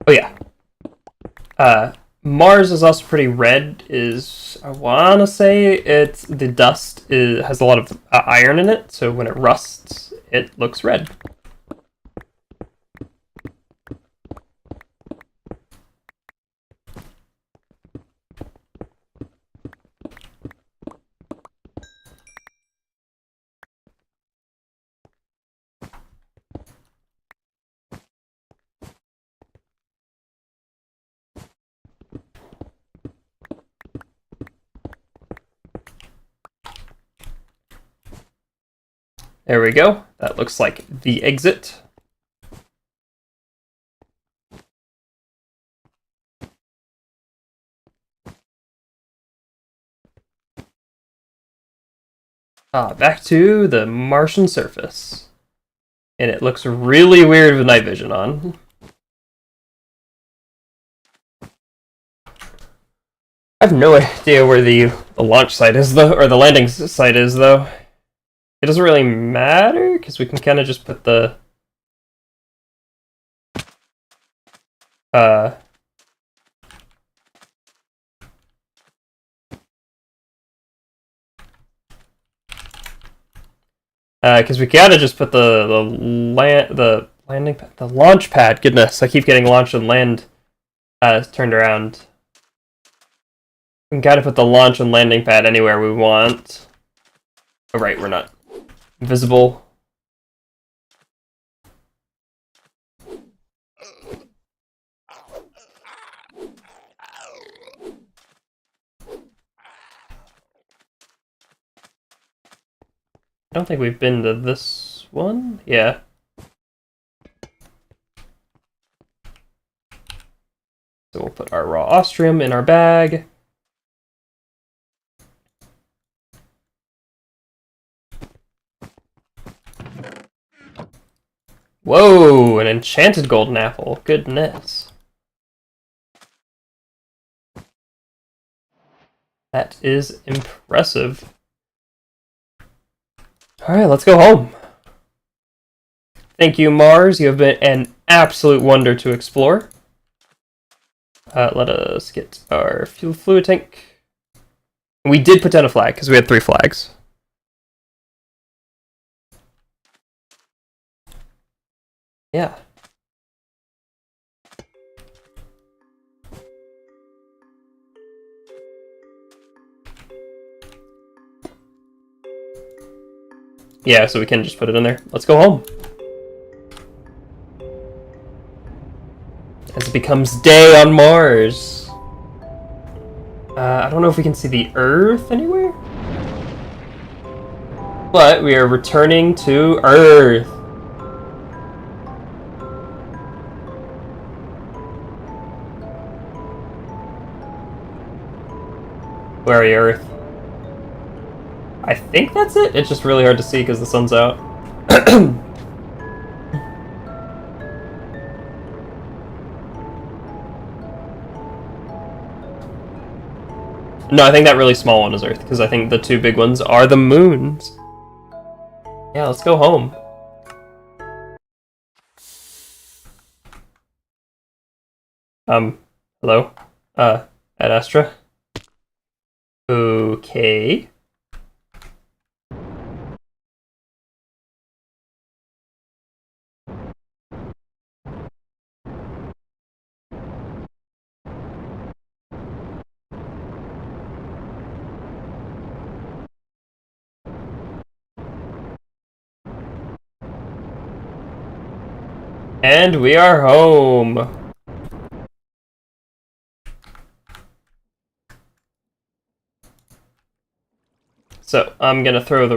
Oh yeah. Mars is also pretty red. I wanna say the dust has a lot of iron in it, so when it rusts, it looks red. There we go. That looks like the exit. Back to the Martian surface. And it looks really weird with night vision on. I have no idea where the launch site is, though, or the landing site is, though. It doesn't really matter, because we can kind of just put the... Because we gotta just put the launch pad. Goodness, I keep getting launch and land turned around. We gotta put the launch and landing pad anywhere we want. Oh, right, we're not invisible. I don't think we've been to this one. Yeah. So we'll put our raw ostrium in our bag. Whoa, an enchanted golden apple. Goodness. That is impressive. Alright, let's go home. Thank you, Mars. You have been an absolute wonder to explore. Let us get our fuel fluid tank. We did put down a flag, because we had 3 flags. Yeah. Yeah, so we can just put it in there. Let's go home. As it becomes day on Mars. I don't know if we can see the Earth anywhere. But we are returning to Earth. Where are you, Earth? I think that's it. It's just really hard to see because the sun's out. No, I think that really small one is Earth, because I think the 2 big ones are the moons. Yeah, let's go home. Hello? Ad Astra? Okay. And we are home. So, I'm gonna throw the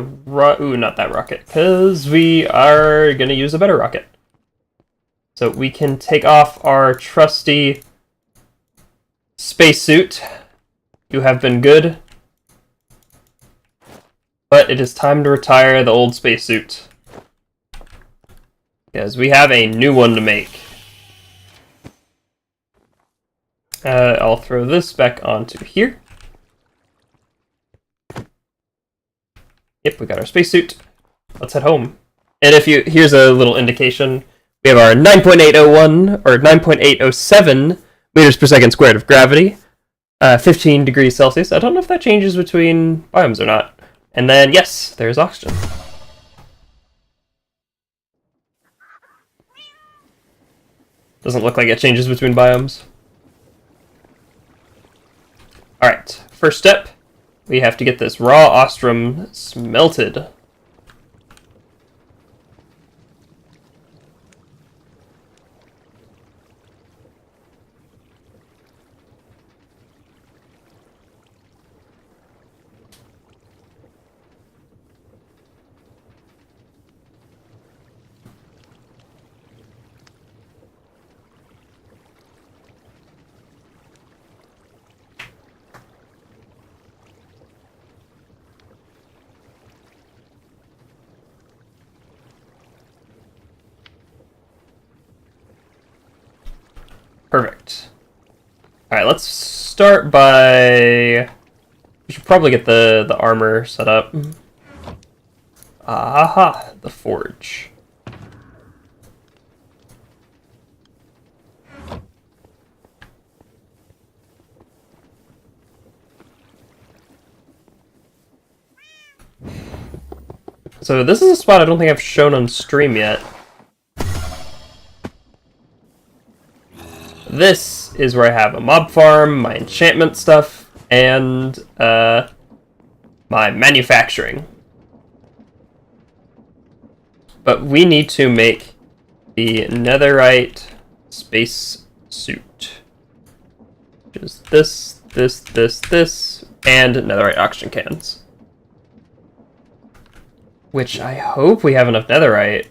ooh, not that rocket, because we are gonna use a better rocket. So we can take off our trusty spacesuit. You have been good. But it is time to retire the old spacesuit. Because we have a new one to make. I'll throw this back onto here. Yep, we got our spacesuit. Let's head home. And here's a little indication. We have our 9.801 or 9.807 meters per second squared of gravity, 15 degrees Celsius. I don't know if that changes between biomes or not. And then, yes, there's oxygen. Doesn't look like it changes between biomes. Alright, first step, we have to get this raw ostrum smelted. Alright, let's start by... We should probably get the armor set up. Aha, the forge. So this is a spot I don't think I've shown on stream yet. This is where I have a mob farm, my enchantment stuff, and my manufacturing. But we need to make the netherite space suit. Which is this, and netherite oxygen cans. Which I hope we have enough netherite.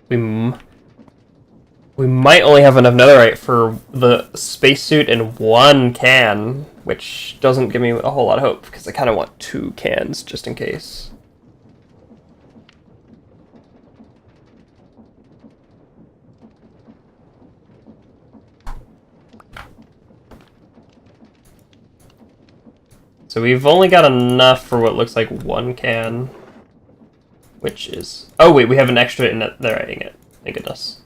We might only have enough netherite for the spacesuit in 1 can, which doesn't give me a whole lot of hope, because I kind of want 2 cans, just in case. So we've only got enough for what looks like 1 can, which is... Oh wait, we have an extra in that. They're writing it. Thank goodness.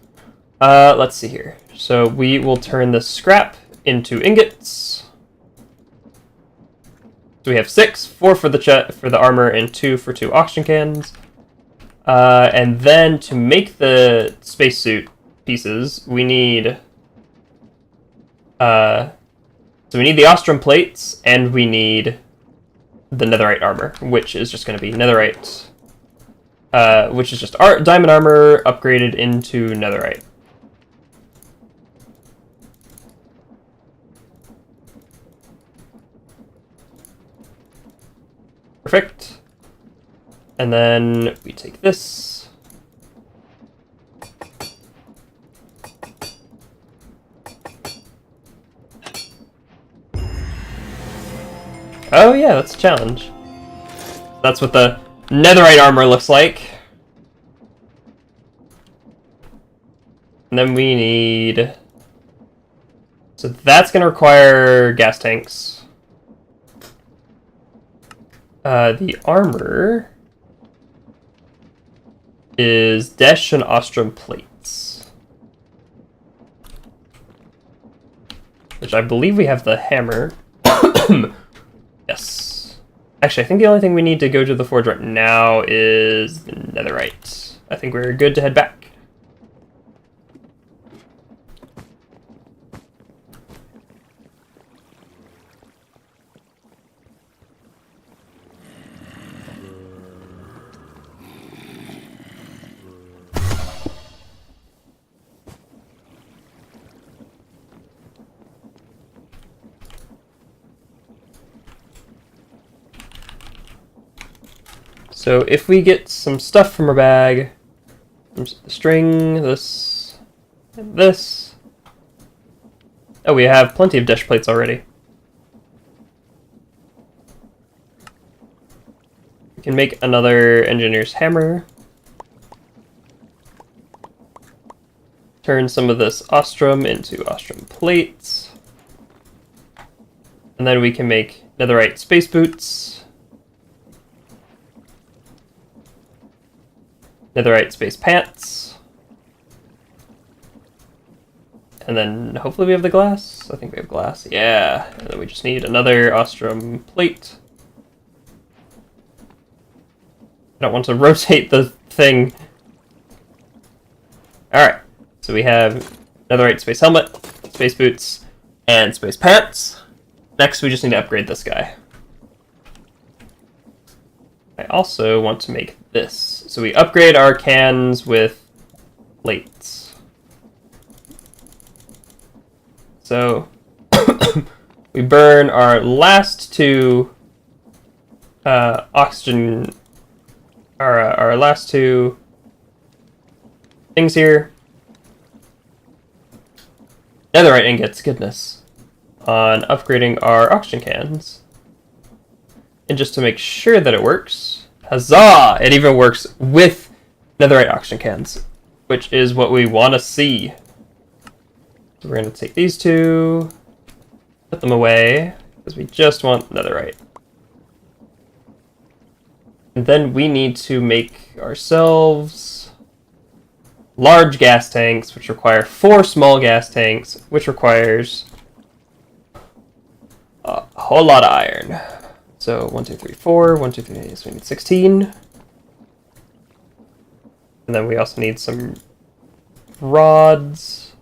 Let's see here. So we will turn the scrap into ingots. So we have 6, 4 for the armor, and 2 for 2 oxygen cans. And then to make the spacesuit pieces, we need... So we need the ostrom plates, and we need the netherite armor, which is just going to be netherite, which is just diamond armor upgraded into netherite. Perfect. And then we take this. Oh yeah, that's a challenge. That's what the netherite armor looks like. And then we need... So that's going to require gas tanks. The armor is Desh and Ostrom plates. Which I believe we have the hammer. Yes. Actually, I think the only thing we need to go to the forge right now is the netherite. I think we're good to head back. So if we get some stuff from our bag, the string, this, and this. Oh, we have plenty of Desh plates already. We can make another engineer's hammer. Turn some of this ostrom into ostrom plates. And then we can make netherite space boots. Netherite space pants. And then hopefully we have the glass. I think we have glass. Yeah. And then we just need another ostrom plate. I don't want to rotate the thing. Alright. So we have netherite space helmet, space boots, and space pants. Next we just need to upgrade this guy. I also want to make this. So we upgrade our cans with plates. So we burn our last 2 oxygen, our last 2 things here. Netherite ingots, goodness, on upgrading our oxygen cans. And just to make sure that it works, huzzah! It even works with netherite oxygen cans. which is what we want to see. So we're going to take these two, put them away, because we just want netherite. And then we need to make ourselves large gas tanks, which require 4 small gas tanks, which requires a whole lot of iron. So 1, 2, 3, 4, 1, 2, 3, so we need 16. And then we also need some rods.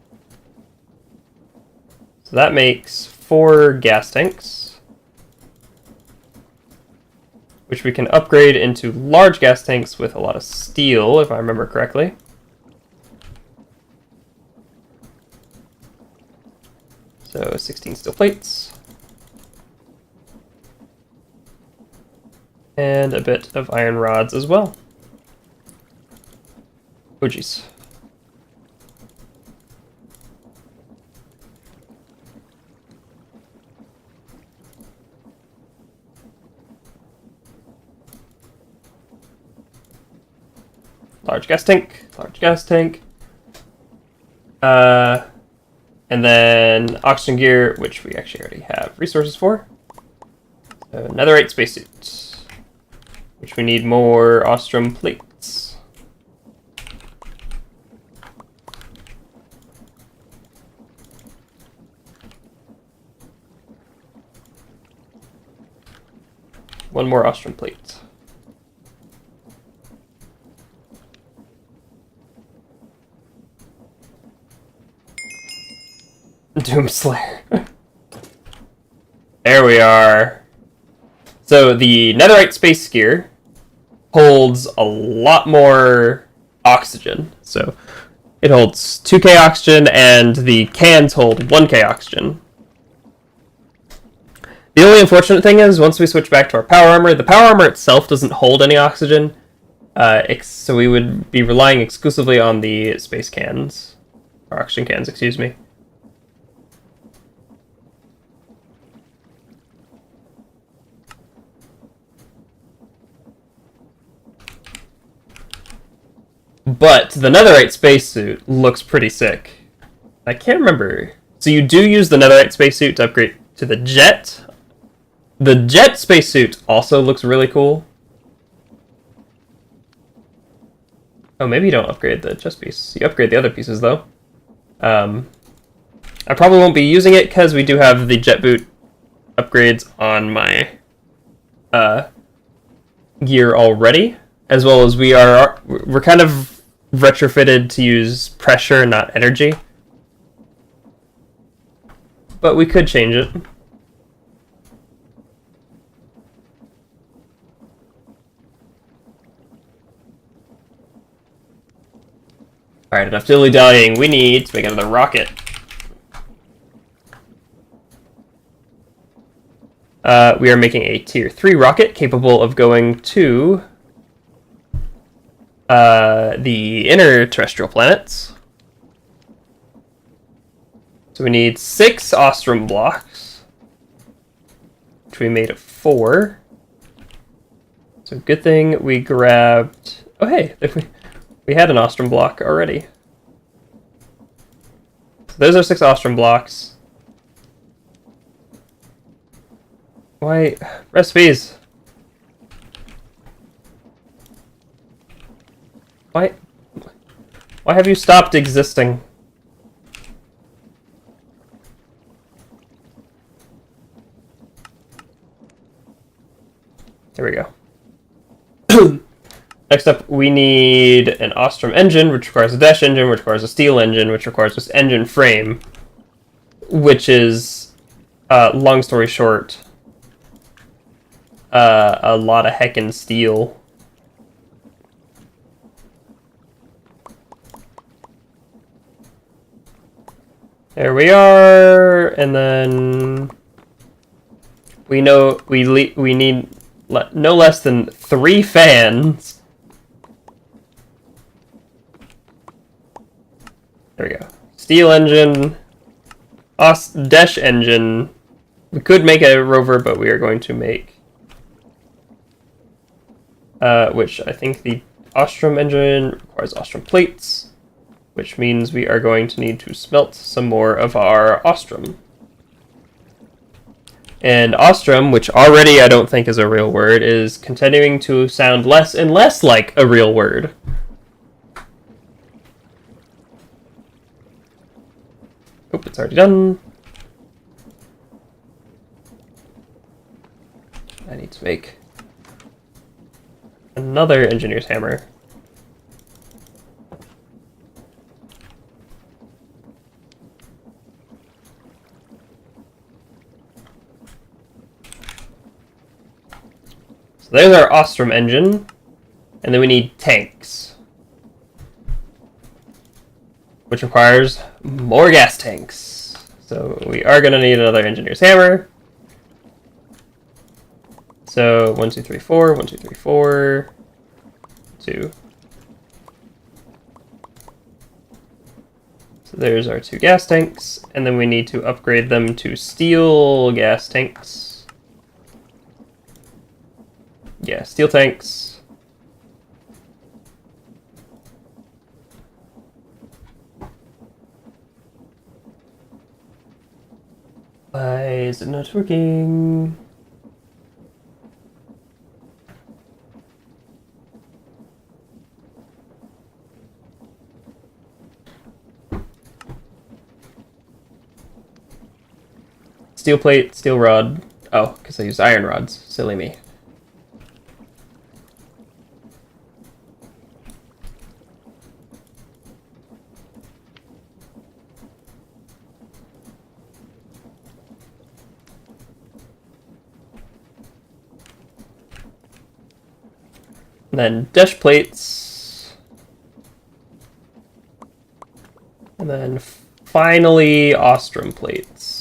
So that makes 4 gas tanks, which we can upgrade into large gas tanks with a lot of steel, if I remember correctly. So 16 steel plates. And a bit of iron rods as well. Oh, jeez. Large gas tank, large gas tank. And then oxygen gear, which we actually already have resources for. Netherite spacesuit, which we need more ostrom plates. One more ostrom plate. Doomslayer. There we are. So the netherite space gear holds a lot more oxygen. So it holds 2k oxygen, and the cans hold 1k oxygen. The only unfortunate thing is, once we switch back to our power armor, the power armor itself doesn't hold any oxygen. So we would be relying exclusively on the space cans. Or oxygen cans, excuse me. But the netherite spacesuit looks pretty sick. I can't remember. So you do use the netherite spacesuit to upgrade to the jet. The jet spacesuit also looks really cool. Oh, maybe you don't upgrade the chest piece. You upgrade the other pieces, though. I probably won't be using it because we do have the jet boot upgrades on my gear already, as well as we're kind of retrofitted to use pressure, not energy. But we could change it. Alright, enough dilly-dallying. We need to make another rocket. We are making a tier 3 rocket capable of going to the inner terrestrial planets. So we need 6 ostrom blocks, which we made of 4. So good thing we grabbed... Oh, hey, we had an ostrom block already. So those are 6 ostrom blocks. Why? Recipes! Why have you stopped existing? There we go. Next up, we need an ostrom engine, which requires a dash engine, which requires a steel engine, which requires this engine frame, which is, long story short, a lot of heckin' steel. There we are, and then we know we need no less than 3 fans. There we go. Steel engine, dash engine. We could make a rover, but we are going to make, which I think the ostrom engine requires ostrom plates. which means we are going to need to smelt some more of our ostrum. And ostrum, which already I don't think is a real word, is continuing to sound less and less like a real word. Oh, it's already done. I need to make another engineer's hammer. So there's our Ostrom engine, and then we need tanks, which requires more gas tanks. So we are going to need another engineer's hammer. So 1, 2, 3, 4, 1, 2, 3, 4, 2. So there's our 2 gas tanks, and then we need to upgrade them to steel gas tanks. Yeah, steel tanks. Why is it not working? Steel plate, steel rod. Oh, because I used iron rods. Silly me. And then dash plates. And then finally Ostrom plates.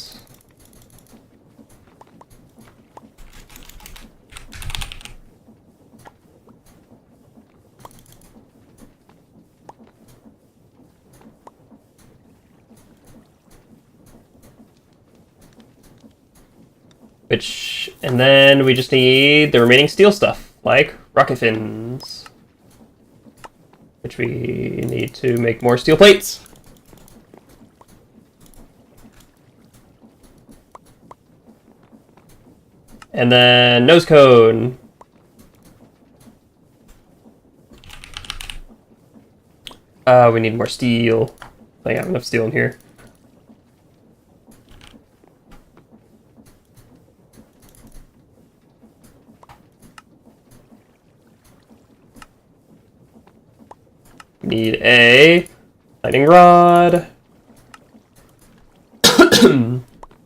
And then we just need the remaining steel stuff, like rocket fins, which we need to make more steel plates. And then nose cone. We need more steel. I have enough steel in here. Need a lightning rod.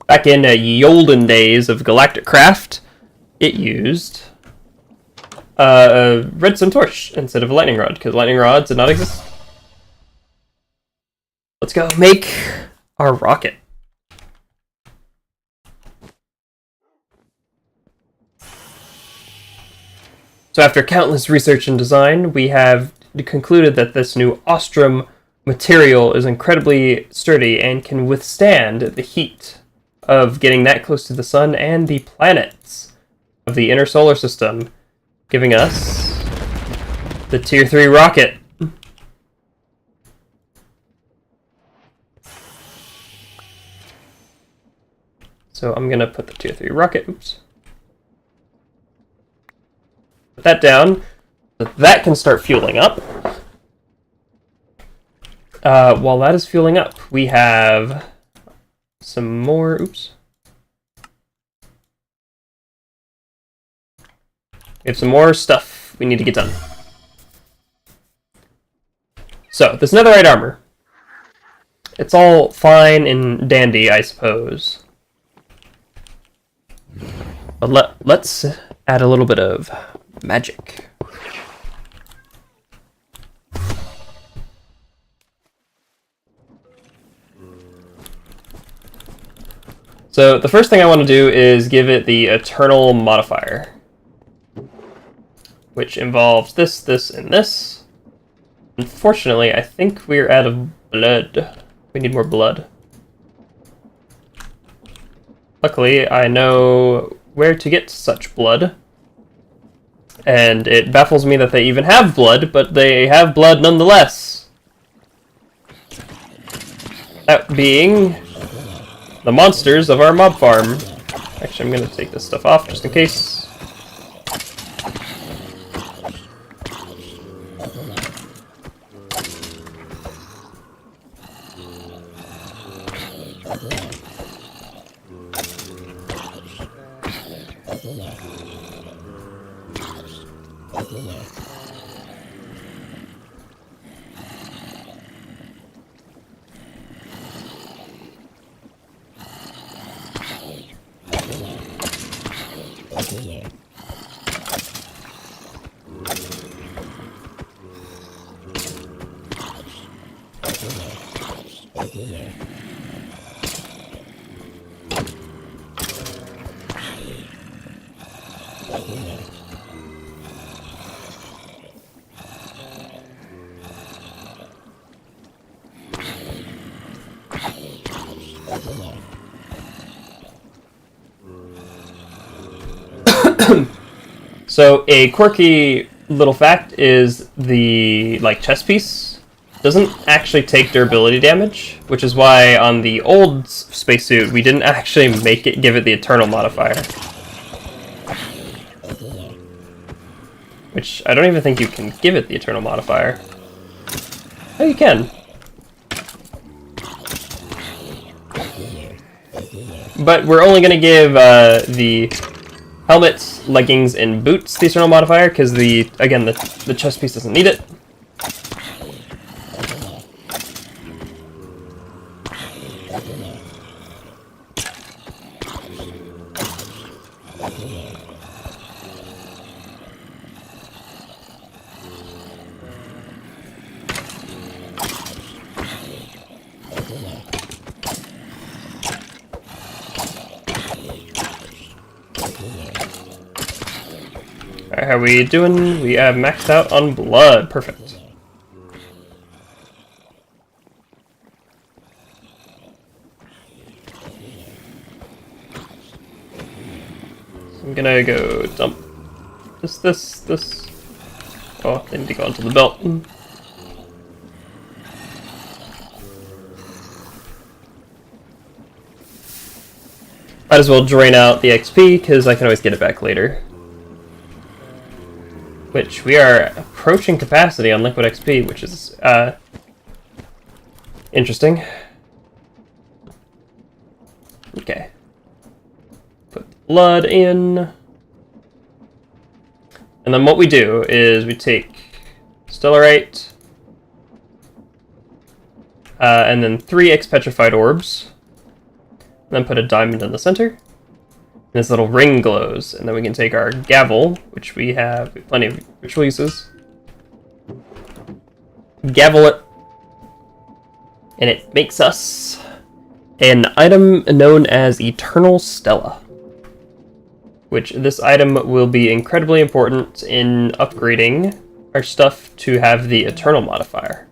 Back in the olden days of Galactic Craft, it used a redstone torch instead of a lightning rod, because lightning rods did not exist. Let's go make our rocket. So after countless research and design, we have concluded that this new Ostrom material is incredibly sturdy and can withstand the heat of getting that close to the sun and the planets of the inner solar system, giving us the Tier 3 rocket. So I'm gonna put the Tier 3 rocket, oops. Put that down, so that can start fueling up. While that is fueling up, we have some more, oops. We have some more stuff we need to get done. So, this netherite armor. It's all fine and dandy, I suppose. But let's add a little bit of magic. So the first thing I want to do is give it the eternal modifier, which involves this, this, and this. Unfortunately, I think we're out of blood. We need more blood. Luckily, I know where to get such blood. And it baffles me that they even have blood, but they have blood nonetheless. That being the monsters of our mob farm. Actually, I'm going to take this stuff off just in case. So a quirky little fact is the chest piece doesn't actually take durability damage, which is why on the old spacesuit we didn't actually give it the eternal modifier. Which I don't even think you can give it the eternal modifier. Oh, you can. But we're only going to give the helmets, leggings, and boots the eternal modifier, because the chest piece doesn't need it. Alright, how are we doing? We have maxed out on blood. Perfect. So I'm gonna go dump this. Oh, I need to go onto the belt. Might as well drain out the XP, because I can always get it back later. Which, we are approaching capacity on liquid XP, which is, interesting. Okay. Put blood in. And then what we do is we take stellarite, and then 3 X-petrified orbs, and then put a diamond in the center. And this little ring glows, and then we can take our gavel, which we have plenty of ritual uses, gavel it, and it makes us an item known as Eternal Stella, which this item will be incredibly important in upgrading our stuff to have the Eternal modifier.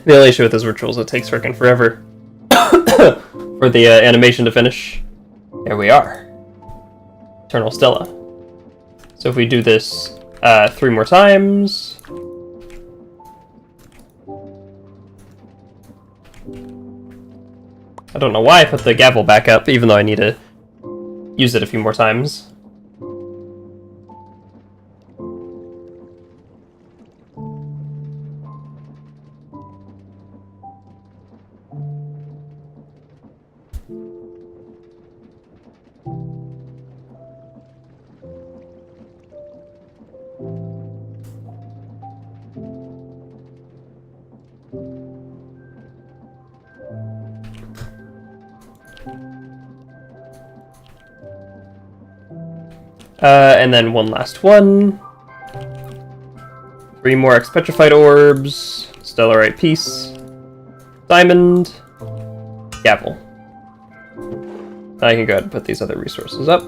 The only issue with those rituals, it takes frickin' forever for the animation to finish. There we are. Eternal Stella. So if we do this 3 more times... I don't know why I put the gavel back up, even though I need to use it a few more times. And then one last one. 3 more X-petrified orbs, stellarite piece, diamond, gavel. I can go ahead and put these other resources up.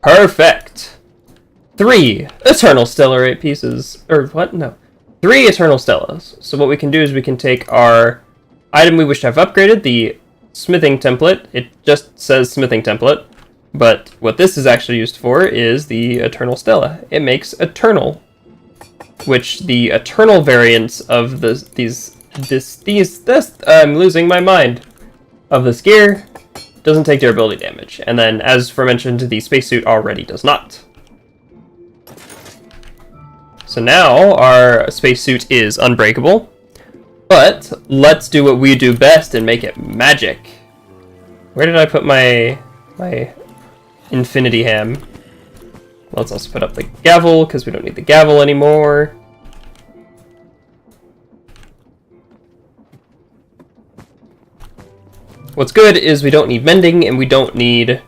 Perfect. 3 Eternal Stellarite pieces. Or what? No. 3 Eternal Stellas. So what we can do is we can take our item we wish to have upgraded, the smithing template. It just says smithing template. But what this is actually used for is the Eternal Stella. It makes Eternal. Which the Eternal variants of I'm losing my mind. Of this gear doesn't take durability damage. And then, as aforementioned, the spacesuit already does not. So now our spacesuit is unbreakable. But let's do what we do best and make it magic. Where did I put my infinity ham? Let's also put up the gavel, because we don't need the gavel anymore. What's good is we don't need mending, and we don't need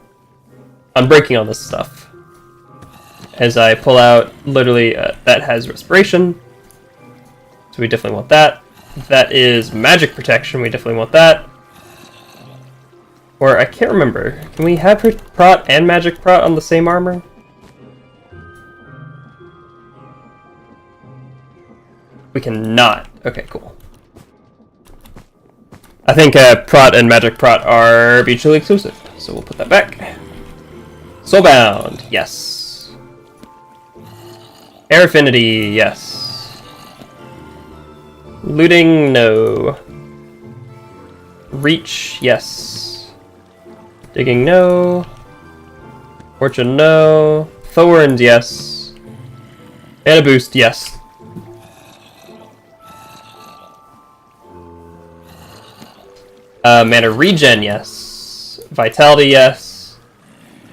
unbreaking on this stuff. As I pull out, literally, that has respiration. So we definitely want that. That is magic protection, we definitely want that. Or, I can't remember. Can we have prot and magic prot on the same armor? We cannot. Okay, cool. I think prot and magic prot are mutually exclusive, so we'll put that back. Soulbound, yes. Air affinity, yes. Looting, no. Reach, yes. Digging, no. Fortune, no. Thorns, yes. Mana boost, yes. Mana regen, yes. Vitality, yes.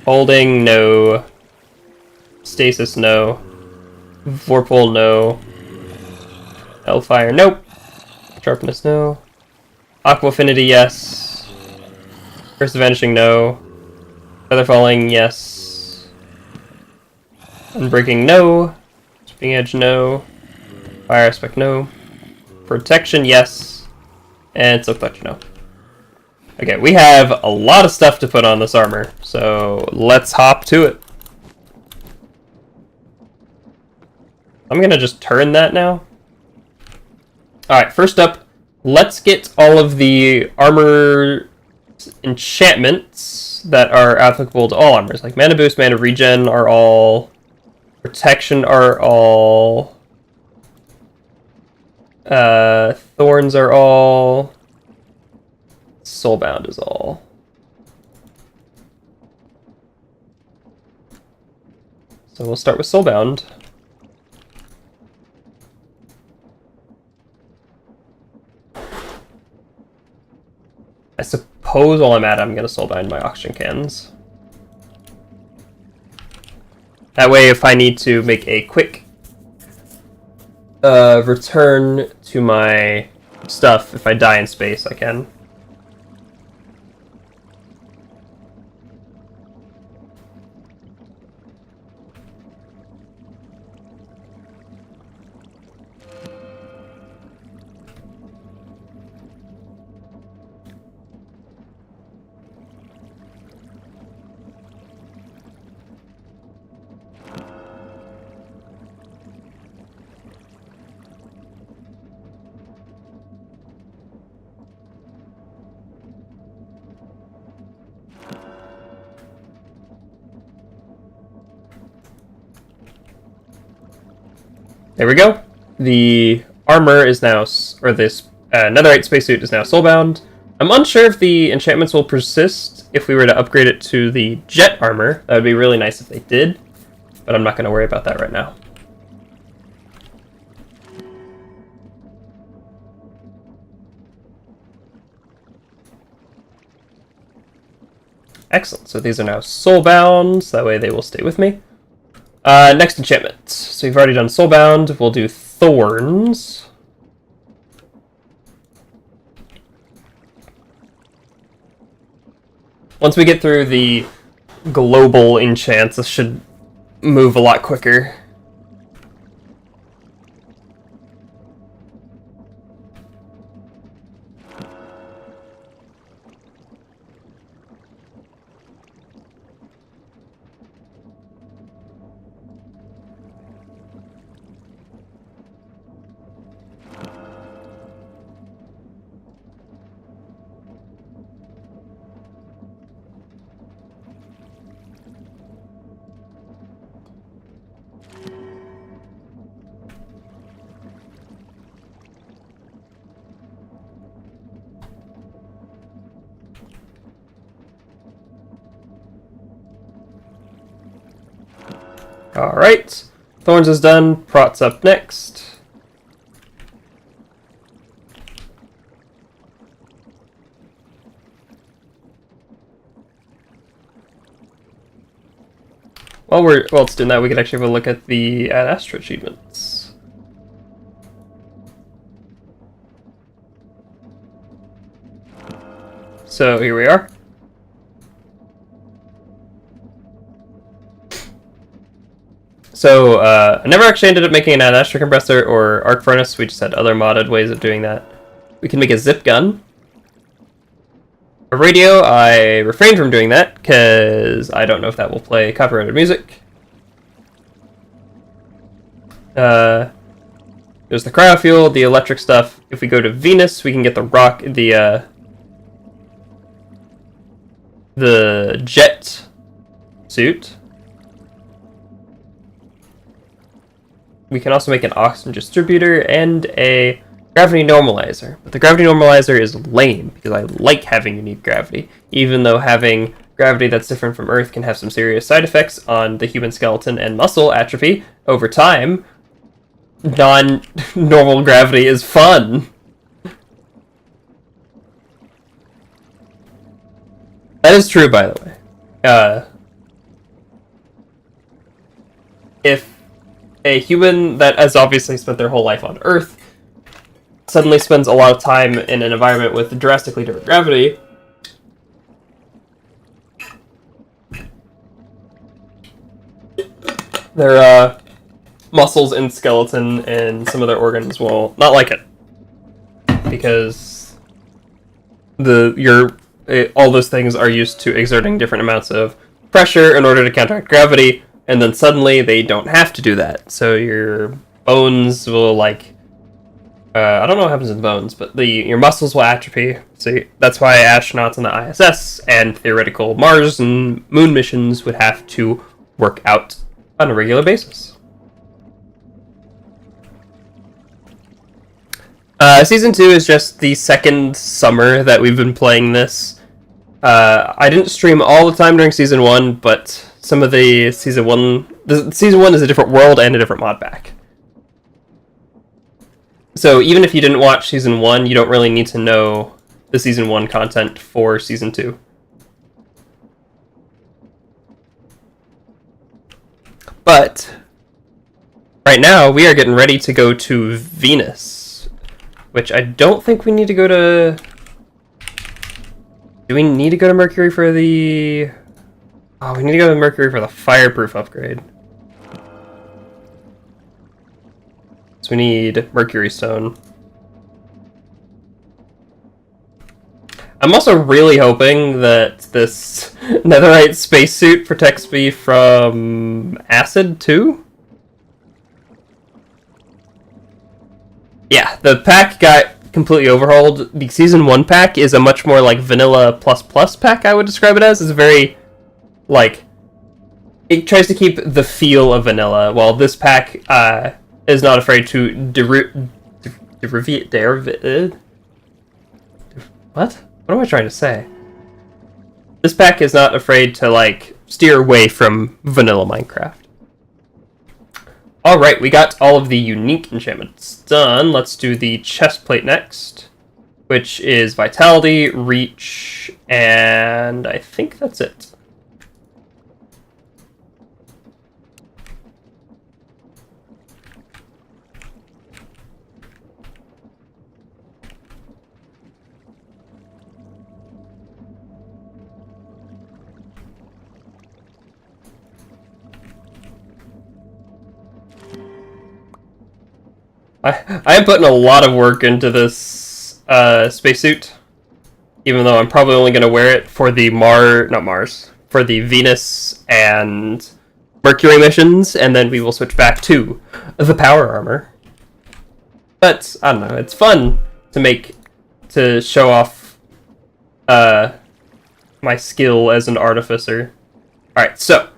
Holding, no. Stasis, no. Vorpal, no. Hellfire, nope. Sharpness, no. Aqua affinity, yes. Curse of Vanishing, no. Feather Falling, yes. Unbreaking, no. Sweeping Edge, no. Fire Aspect, no. Protection, yes. And Silk Touch, no. Okay, we have a lot of stuff to put on this armor, so let's hop to it. I'm gonna just turn that now. Alright, first up, let's get all of the armor enchantments that are applicable to all armors. Like mana boost, mana regen are all, protection are all, thorns are all, soulbound is all. So we'll start with soulbound. I suppose while I'm at it, I'm going to soulbind my oxygen cans. That way, if I need to make a quick return to my stuff, if I die in space, I can. There we go. The armor is now, or this netherite spacesuit is now soulbound. I'm unsure if the enchantments will persist if we were to upgrade it to the jet armor. That would be really nice if they did, but I'm not going to worry about that right now. Excellent. So these are now soulbound, so that way they will stay with me. Next enchantment. So we've already done soulbound. We'll do thorns. Once we get through the global enchants, this should move a lot quicker. Alright. Thorns is done. Prot's up next. While it's doing that, we could actually have a look at the Ad Astra achievements. So here we are. So I never actually ended up making an Ad Astra compressor or arc furnace. We just had other modded ways of doing that. We can make a zip gun. A radio, I refrained from doing that because I don't know if that will play copyrighted music. There's the cryofuel, the electric stuff. If we go to Venus, we can get the jet suit. We can also make an oxygen distributor and a gravity normalizer. But the gravity normalizer is lame because I like having unique gravity, even though having gravity that's different from Earth can have some serious side effects on the human skeleton and muscle atrophy over time. Non-normal gravity is fun. That is true, by the way. If a human that has obviously spent their whole life on Earth suddenly spends a lot of time in an environment with drastically different gravity, their muscles and skeleton and some of their organs will not like it, because all those things are used to exerting different amounts of pressure in order to counteract gravity, and then suddenly they don't have to do that. So your bones will I don't know what happens in bones, but your muscles will atrophy. So that's why astronauts on the ISS and theoretical Mars and Moon missions would have to work out on a regular basis. Season 2 is just the second summer that we've been playing this. I didn't stream all the time during Season 1, but some of the Season 1 is a different world and a different mod pack. So even if you didn't watch Season 1, you don't really need to know the Season 1 content for Season 2. But right now, we are getting ready to go to Venus, which I don't think we need to go to... Do we need to go to Mercury for the... Oh, we need to go to Mercury for the fireproof upgrade. So we need Mercury Stone. I'm also really hoping that this netherite spacesuit protects me from acid too. Yeah, the pack got completely overhauled. The Season 1 pack is a much more vanilla plus pack, I would describe it as. It's very, it tries to keep the feel of vanilla, while this pack, is not afraid to what? What am I trying to say? This pack is not afraid to, steer away from vanilla Minecraft. Alright, we got all of the unique enchantments done. Let's do the chest plate next, which is Vitality, Reach, and I think that's it. I am putting a lot of work into this spacesuit, even though I'm probably only going to wear it for the for the Venus and Mercury missions, and then we will switch back to the power armor. But, I don't know, it's fun to show off my skill as an artificer. Alright, so,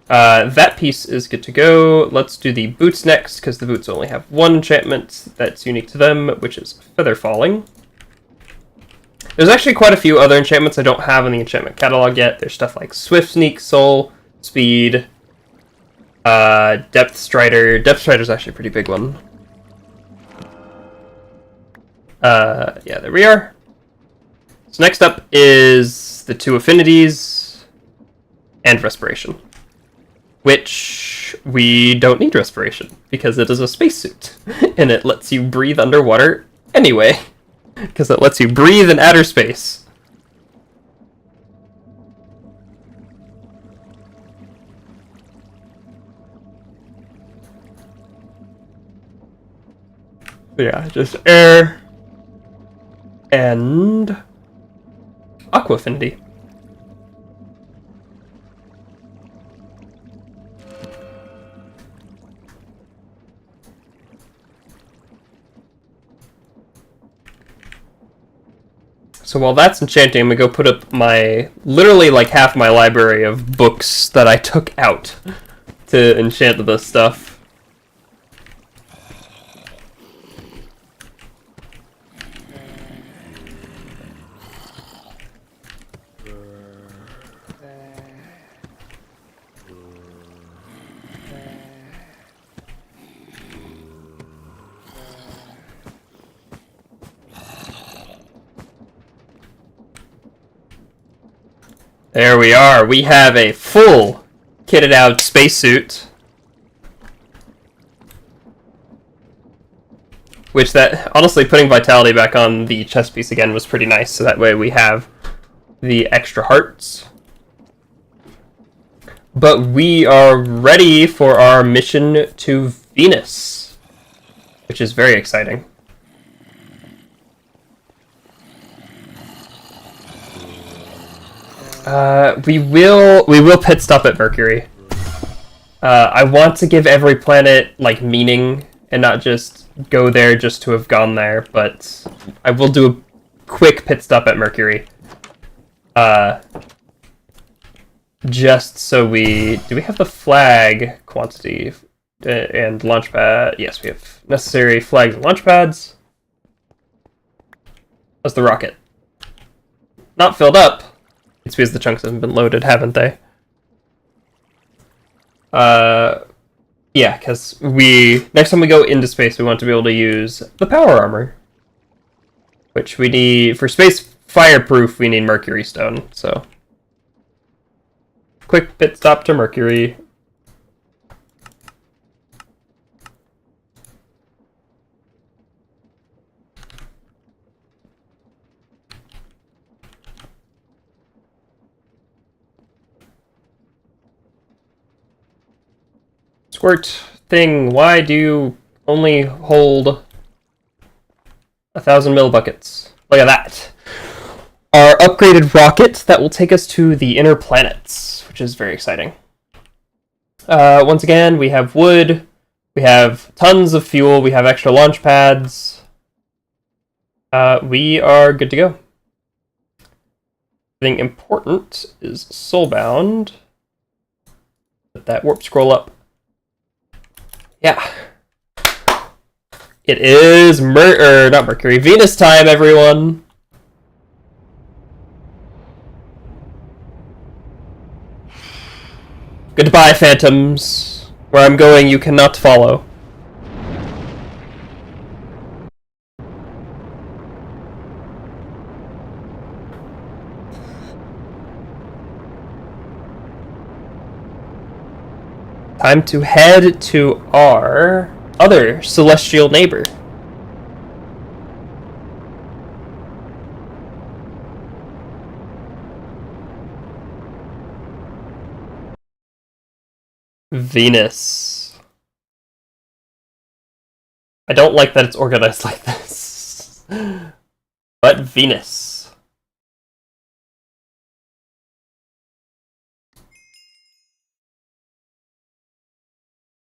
that piece is good to go. Let's do the boots next, because the boots only have one enchantment that's unique to them, which is Feather Falling. There's actually quite a few other enchantments I don't have in the enchantment catalog yet. There's stuff like Swift Sneak, Soul, Speed, Depth Strider. Depth Strider's actually a pretty big one. Yeah, there we are. So next up is the 2 affinities and respiration, which we don't need respiration because it is a spacesuit and it lets you breathe underwater anyway, because it lets you breathe in outer space. Yeah, just air and aqua affinity. So while that's enchanting, I'm gonna go put up my, literally like half my library of books that I took out to enchant this stuff. There we are. We have a full kitted out spacesuit. Which that, honestly, putting vitality back on the chest piece again was pretty nice, so that way we have the extra hearts. But we are ready for our mission to Venus, which is very exciting. We will pit stop at Mercury. I want to give every planet like meaning and not just go there just to have gone there, but I will do a quick pit stop at Mercury. Just so do we have the flag quantity and launch pad? Yes, we have necessary flags and launch pads. How's the rocket? Not filled up. It's because the chunks haven't been loaded, haven't they? Yeah, because next time we go into space, we want to be able to use the power armor. Which we need, for space fireproof, we need Mercury Stone, so. Quick pit stop to Mercury. Squirt thing, why do you only hold 1,000 mil buckets? Look at that. Our upgraded rocket that will take us to the inner planets, which is very exciting. Once again, we have wood, we have tons of fuel, we have extra launch pads. We are good to go. The thing important is soulbound. Put that warp scroll up. Yeah. It is not Mercury, Venus time, everyone! Goodbye, phantoms. Where I'm going, you cannot follow. Time to head to our other celestial neighbor. Venus. I don't like that it's organized like this. But Venus.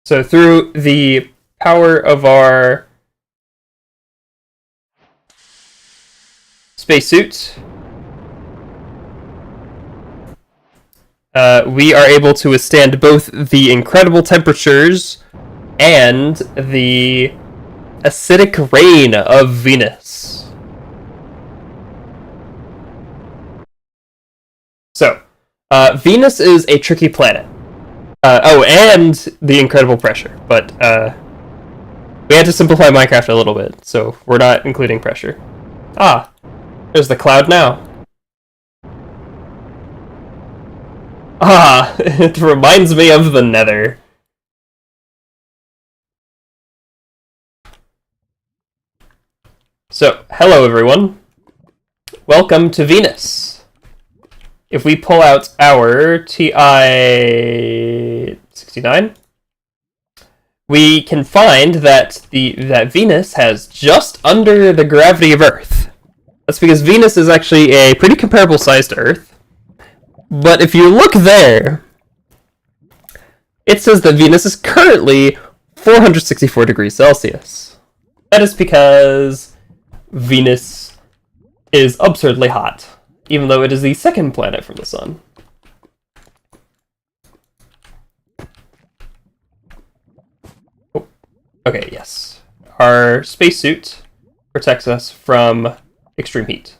So through the power of our spacesuit, we are able to withstand both the incredible temperatures and the acidic rain of Venus. So, Venus is a tricky planet. Oh, and the incredible pressure. But we had to simplify Minecraft a little bit, so we're not including pressure. Ah, there's the cloud now. Ah, it reminds me of the Nether. So, hello everyone. Welcome to Venus. If we pull out our TI-69, we can find that that Venus has just under the gravity of Earth. That's because Venus is actually a pretty comparable size to Earth. But if you look there, it says that Venus is currently 464 degrees Celsius. That is because Venus is absurdly hot, even though it is the second planet from the sun. Oh, okay, yes. Our spacesuit protects us from extreme heat.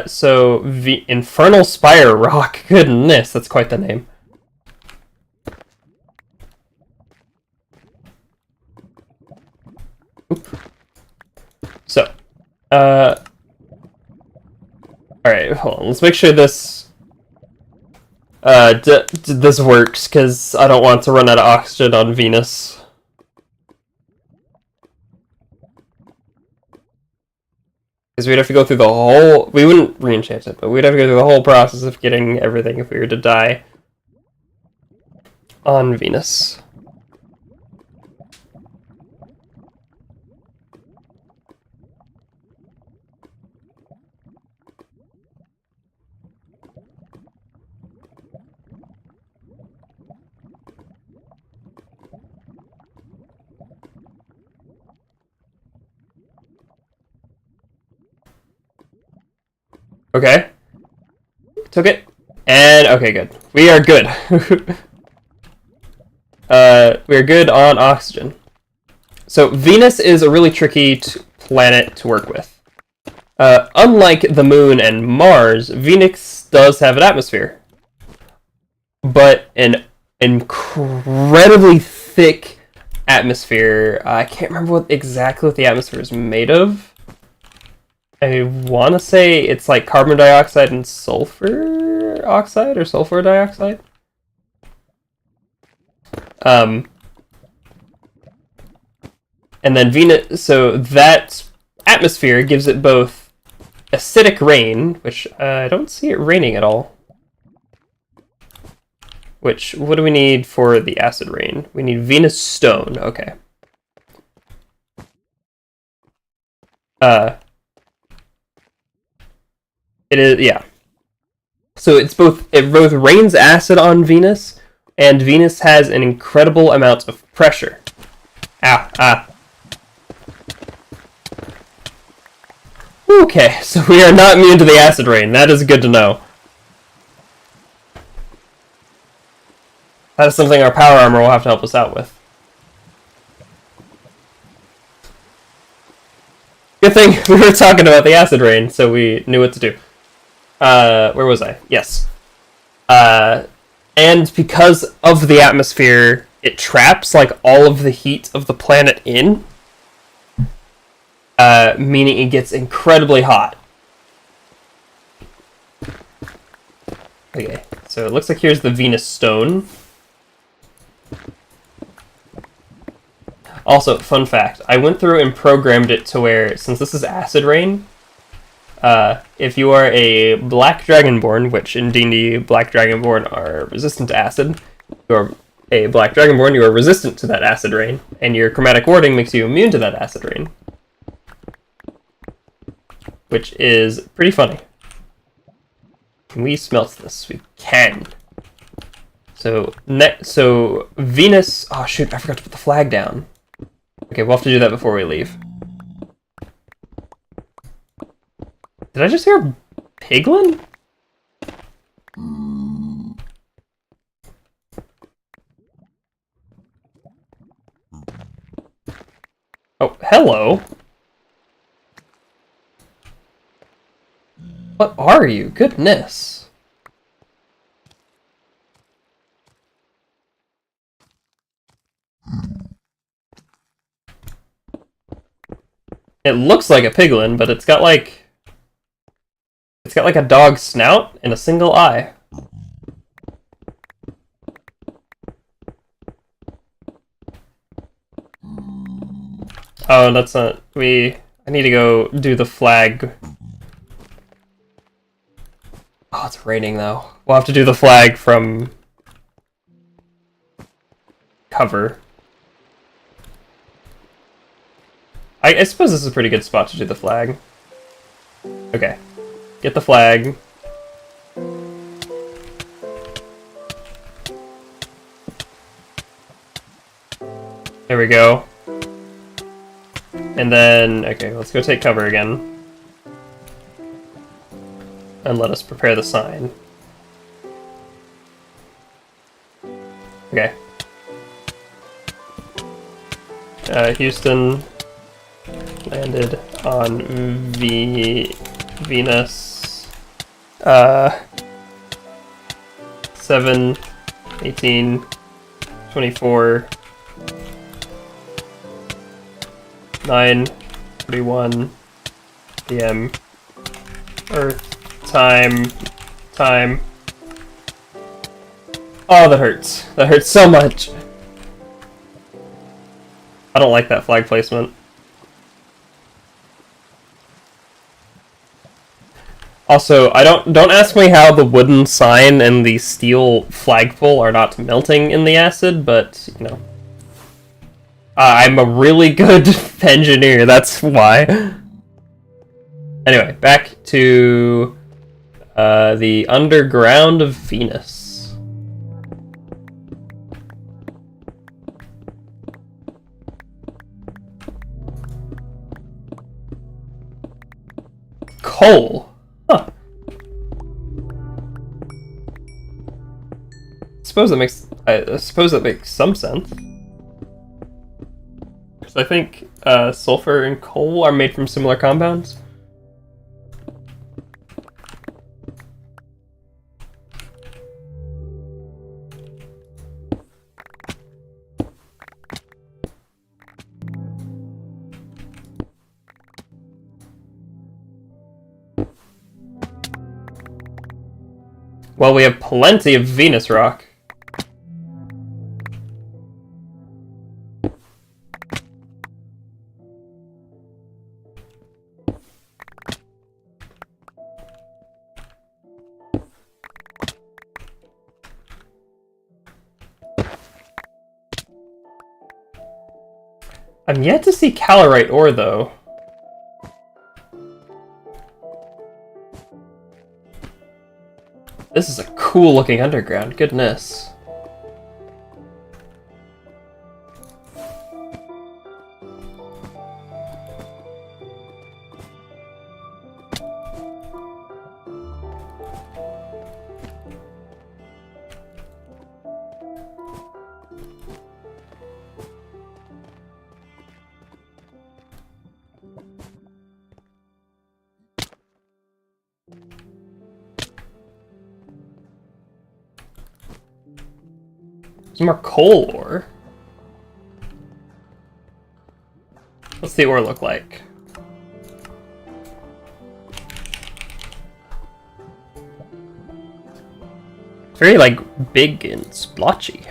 So the Infernal Spire Rock. Goodness, that's quite the name. Oop. So, alright, hold on. Let's make sure this, this works, because I don't want to run out of oxygen on Venus. Because we'd have to go through the whole... We wouldn't re-enchant it, but we'd have to go through the whole process of getting everything if we were to die on Venus. Okay. Took it. And, okay, good. We are good. We are good on oxygen. So, Venus is a really tricky planet to work with. Unlike the Moon and Mars, Venus does have an atmosphere. But an incredibly thick atmosphere. I can't remember exactly what the atmosphere is made of. I want to say it's like carbon dioxide and sulfur oxide or sulfur dioxide. And then Venus, so that atmosphere gives it both acidic rain, which I don't see it raining at all. Which, what do we need for the acid rain? We need Venus stone, okay. It is, yeah. So it both rains acid on Venus, and Venus has an incredible amount of pressure. Okay, so we are not immune to the acid rain. That is good to know. That is something our power armor will have to help us out with. Good thing we were talking about the acid rain, so we knew what to do. Where was I? Yes. And because of the atmosphere, it traps, like, all of the heat of the planet in. Meaning it gets incredibly hot. Okay, so it looks like here's the Venus stone. Also, fun fact, I went through and programmed it to where, since this is acid rain, if you are a black dragonborn, which in D&D black dragonborn are resistant to acid, you are a black dragonborn, you are resistant to that acid rain, and your chromatic warding makes you immune to that acid rain. Which is pretty funny. Can we smelt this? We can. So Venus... Oh shoot, I forgot to put the flag down. Okay, we'll have to do that before we leave. Did I just hear Piglin? Oh, hello. What are you? Goodness. It looks like a piglin, but it's got like a dog's snout and a single eye. Oh, that's not... I need to go do the flag. Oh, it's raining, though. We'll have to do the flag from... cover. I suppose this is a pretty good spot to do the flag. Okay. Get the flag. There we go. And then, okay, let's go take cover again. And let us prepare the sign. Okay. Houston landed on Venus. 7/18/24. 9:41 p.m. Earth time. Oh, that hurts. That hurts so much. I don't like that flag placement. Also, don't ask me how the wooden sign and the steel flagpole are not melting in the acid, but you know. I'm a really good engineer, that's why. Anyway, back to the underground of Venus. Coal. Huh. I suppose that makes some sense. I think sulfur and coal are made from similar compounds. Well, we have plenty of Venus rock. I'm yet to see calorite ore, though. This is a cool-looking underground, goodness. Some more coal ore. What's the ore look like? It's very, like, big and splotchy.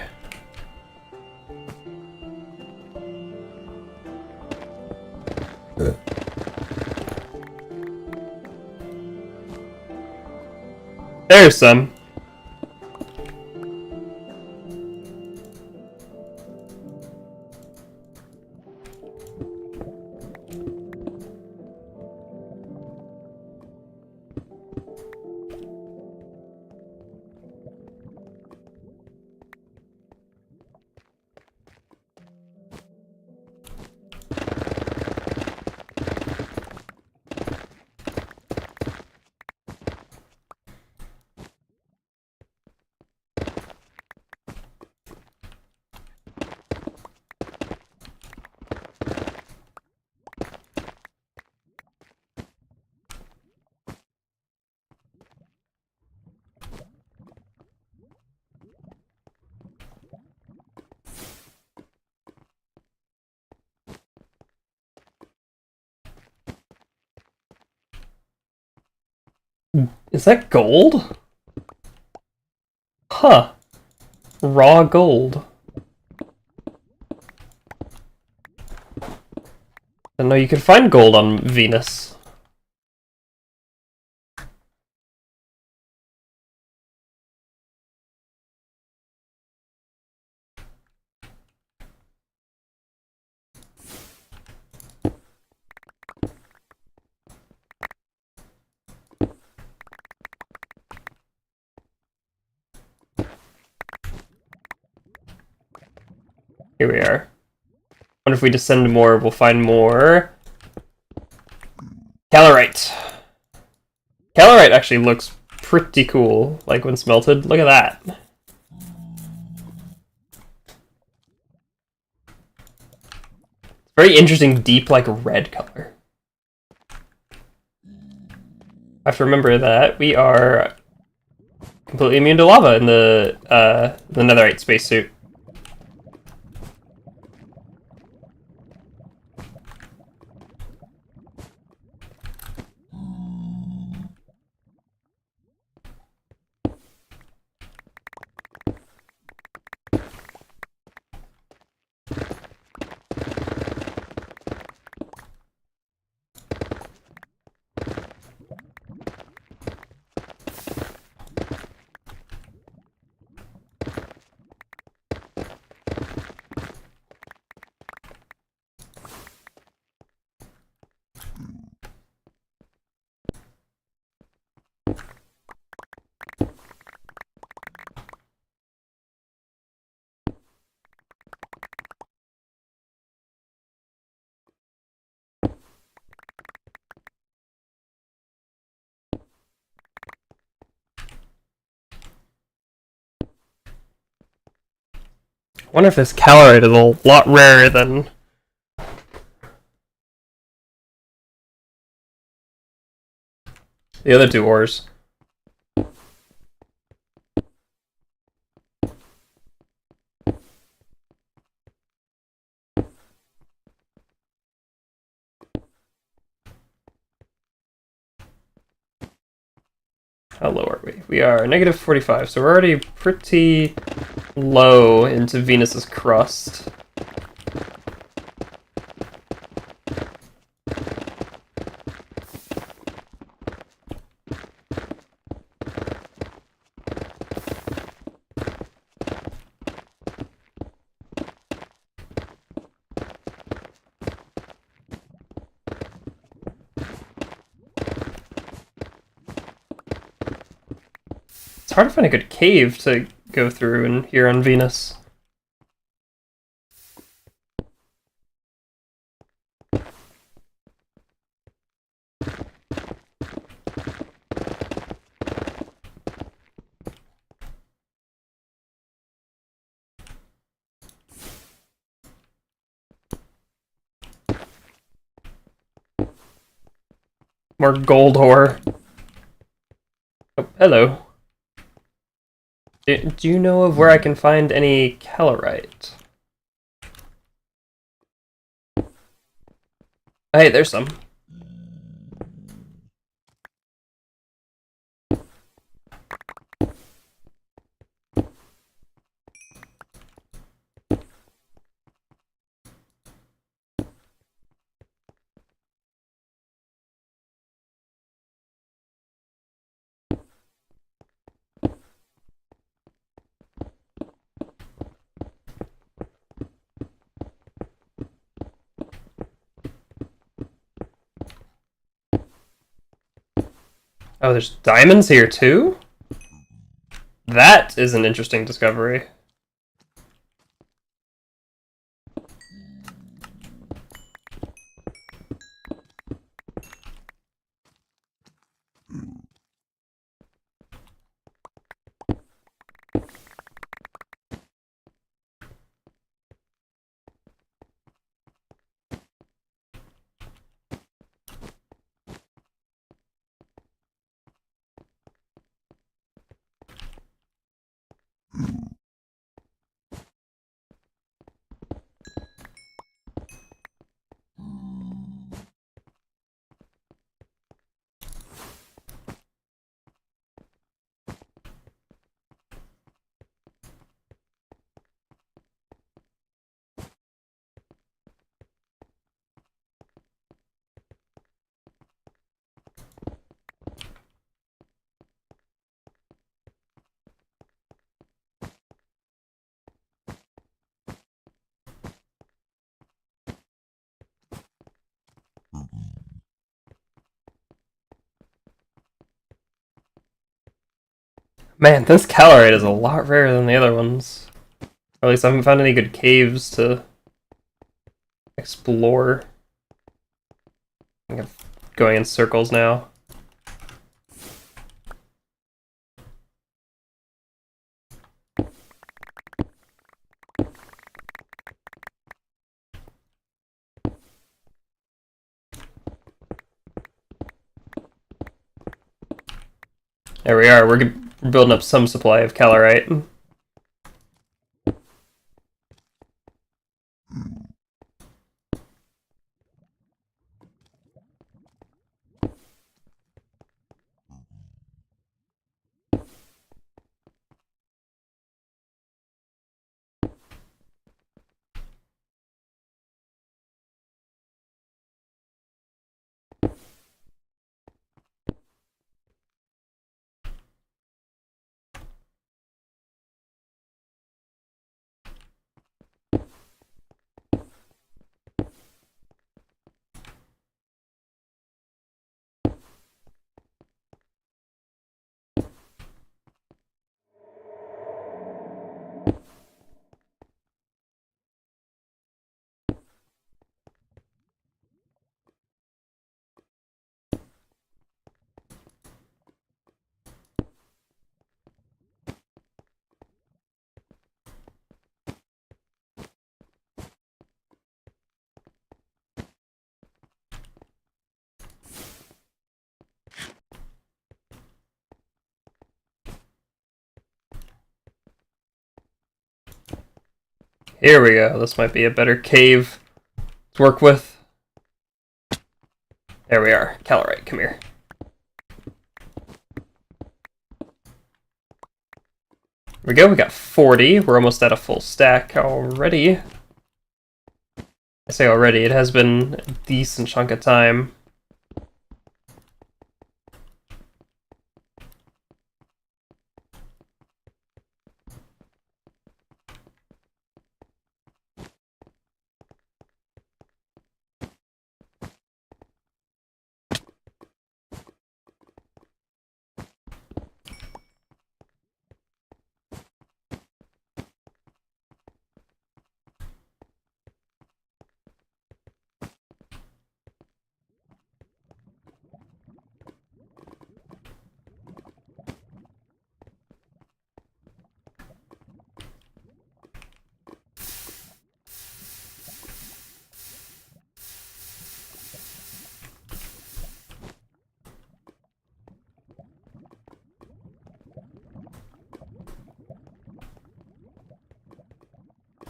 There's some. Is that gold? Huh. Raw gold. I know you could find gold on Venus. Here we are. Wonder if we descend more, we'll find more calorite. Calorite actually looks pretty cool, like when smelted. Look at that. Very interesting, deep, like red color. I have to remember that we are completely immune to lava in the netherite spacesuit. I wonder if this calorite is a lot rarer than the other two ores. How low are we? We are negative 45, so we're already pretty low into Venus's crust. It's hard to find a good cave to go through in here on Venus. More gold ore. Oh, hello. Do you know of where I can find any calorite? Hey, there's some. Oh, there's diamonds here too? That is an interesting discovery. Man, this calorite is a lot rarer than the other ones. Or at least I haven't found any good caves to explore. I'm going in circles now. There we are. We're building up some supply of calorite. Here we go. This might be a better cave to work with. There we are. Calorite, come here. There we go. We got 40. We're almost at a full stack already. I say already. It has been a decent chunk of time.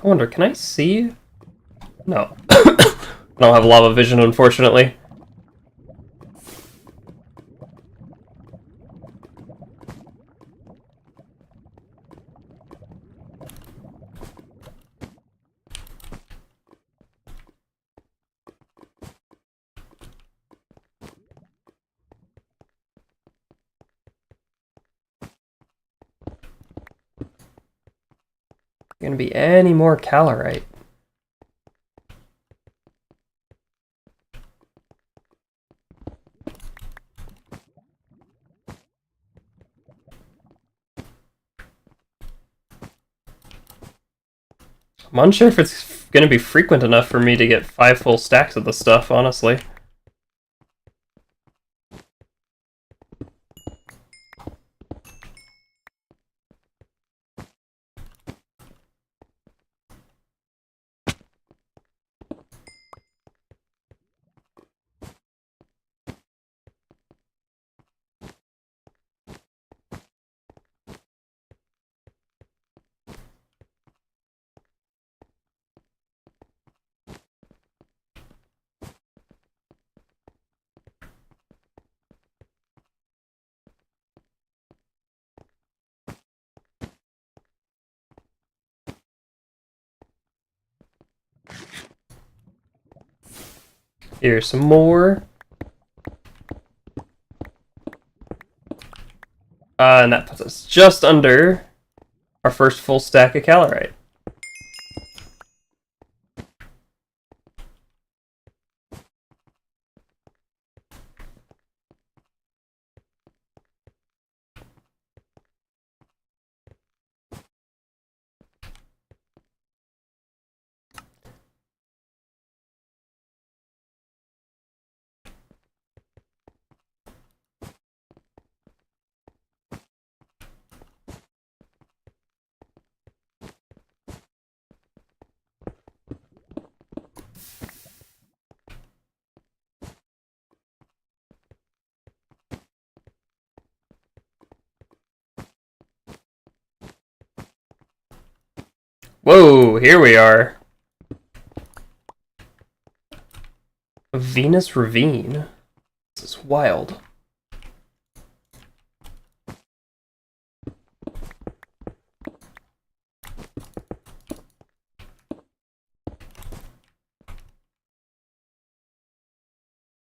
I wonder, can I see? No. I don't have lava vision, unfortunately. Gonna be any more calorite. I'm unsure if it's gonna be frequent enough for me to get 5 full stacks of the stuff, honestly. Here's some more. And that puts us just under our first full stack of calorite. Whoa, here we are. Venus Ravine. This is wild.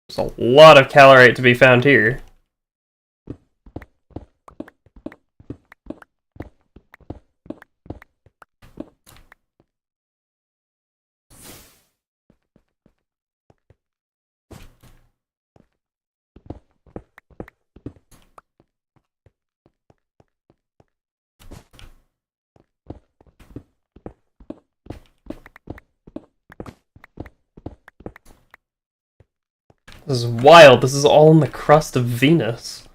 There's a lot of calorite to be found here. This is wild. This is all in the crust of Venus.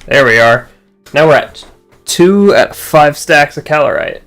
There we are. Now we're at 2 at 5 stacks of calorite.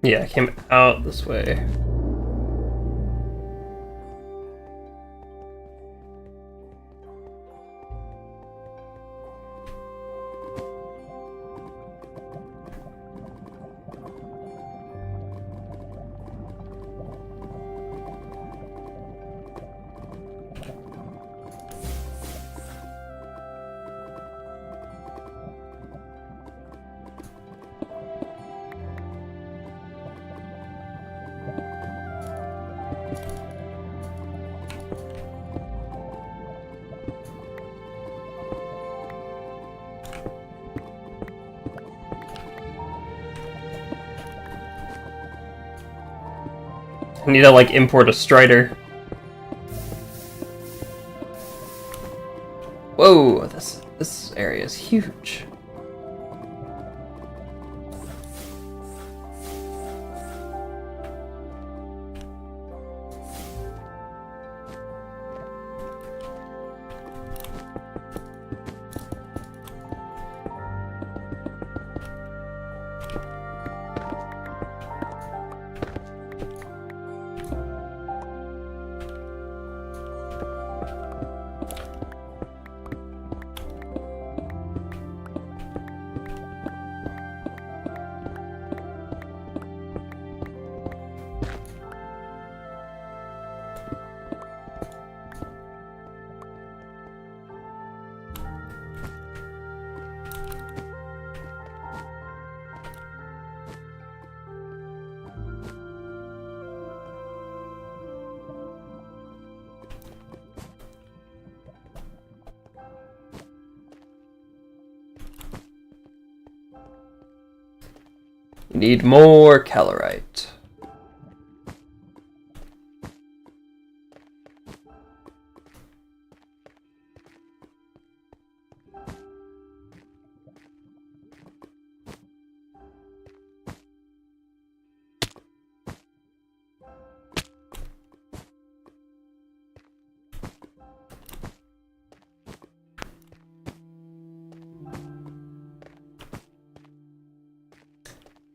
Yeah, I came out this way. I need to, like, import a strider. Whoa, this area is huge. Need more calorite.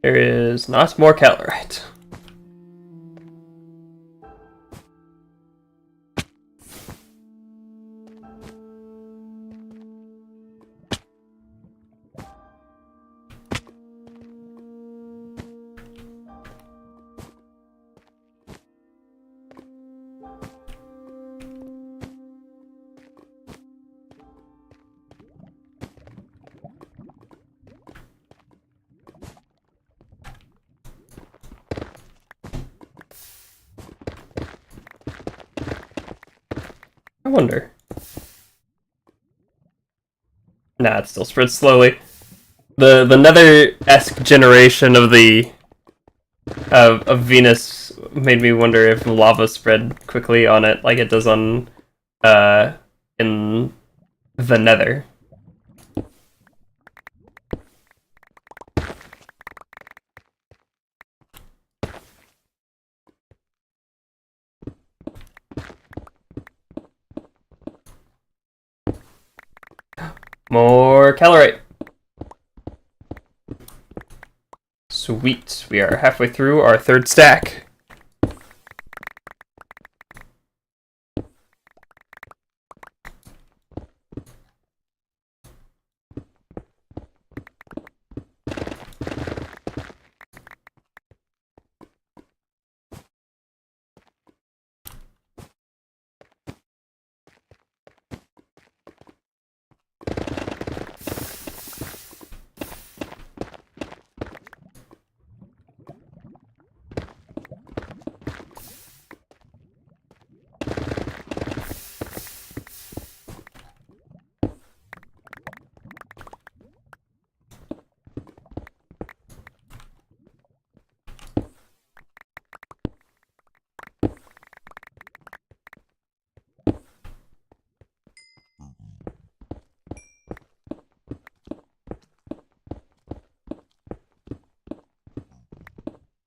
There is not more calorite. I wonder. Nah, it still spreads slowly. The Nether-esque generation of the of Venus made me wonder if lava spread quickly on it like it does on in the Nether. More calorite. Sweet. We are halfway through our third stack.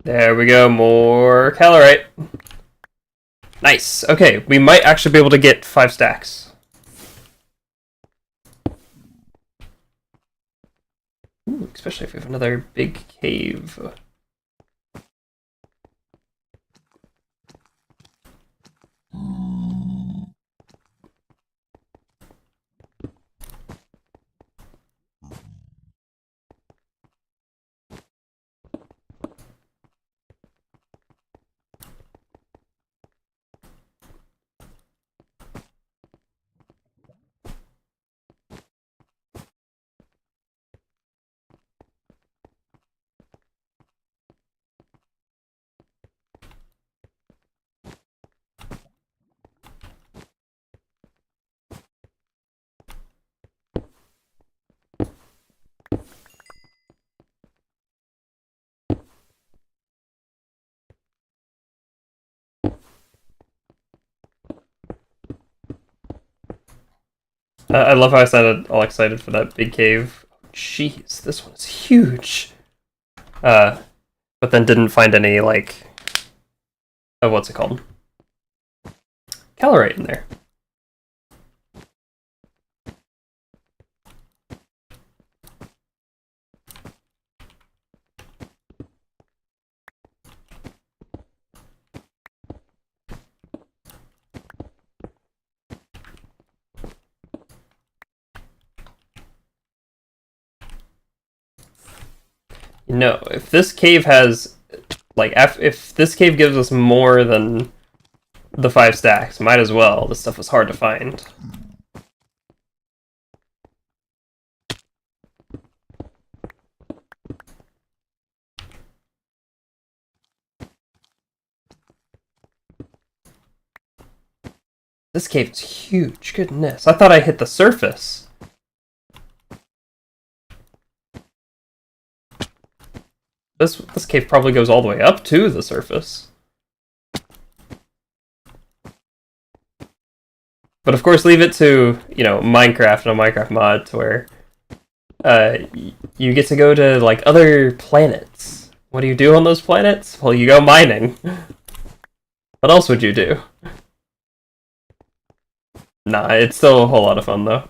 There we go, more calorite. Nice. Okay, we might actually be able to get 5 stacks. Ooh, especially if we have another big cave. I love how I sounded all excited for that big cave. Jeez, this one's huge. But then didn't find any, like, what's it called? Calorite in there. No, if this cave has, like, if this cave gives us more than the 5 stacks, might as well. This stuff was hard to find. This cave is huge, goodness. I thought I hit the surface. This cave probably goes all the way up to the surface. But of course, leave it to, you know, Minecraft and a Minecraft mod to where you get to go to, like, other planets. What do you do on those planets? Well, you go mining. What else would you do? Nah, it's still a whole lot of fun, though.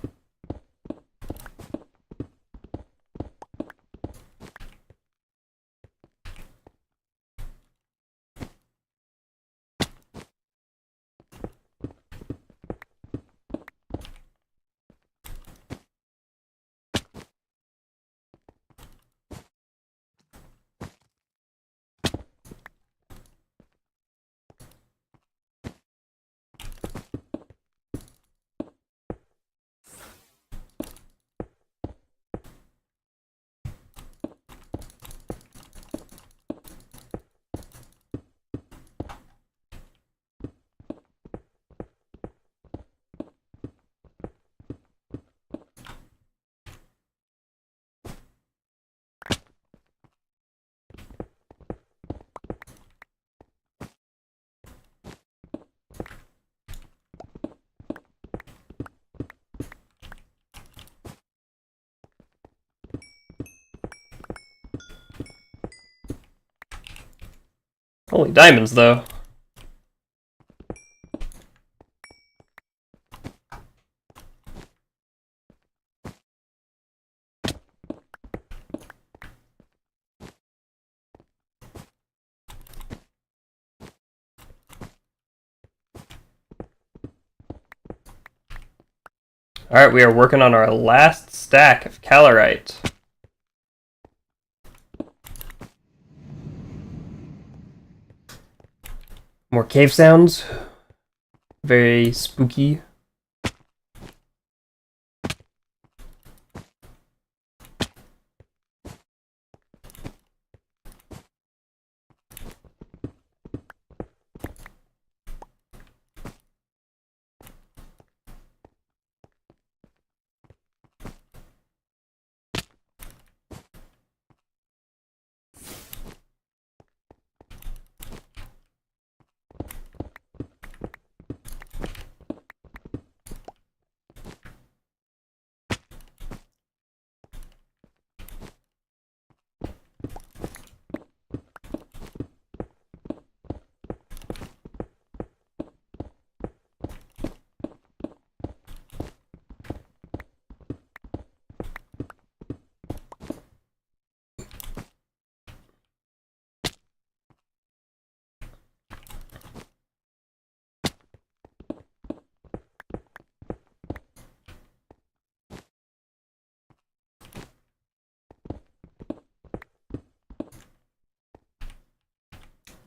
Holy diamonds, though. Alright, we are working on our last stack of calorite. More cave sounds. Very spooky.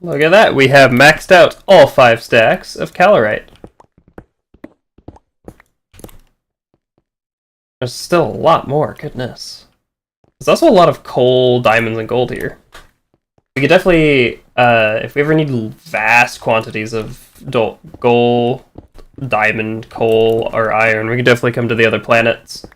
Look at that, we have maxed out all 5 stacks of calorite. There's still a lot more, goodness. There's also a lot of coal, diamonds, and gold here. We could definitely, if we ever need vast quantities of gold, diamond, coal, or iron, we could definitely come to the other planets.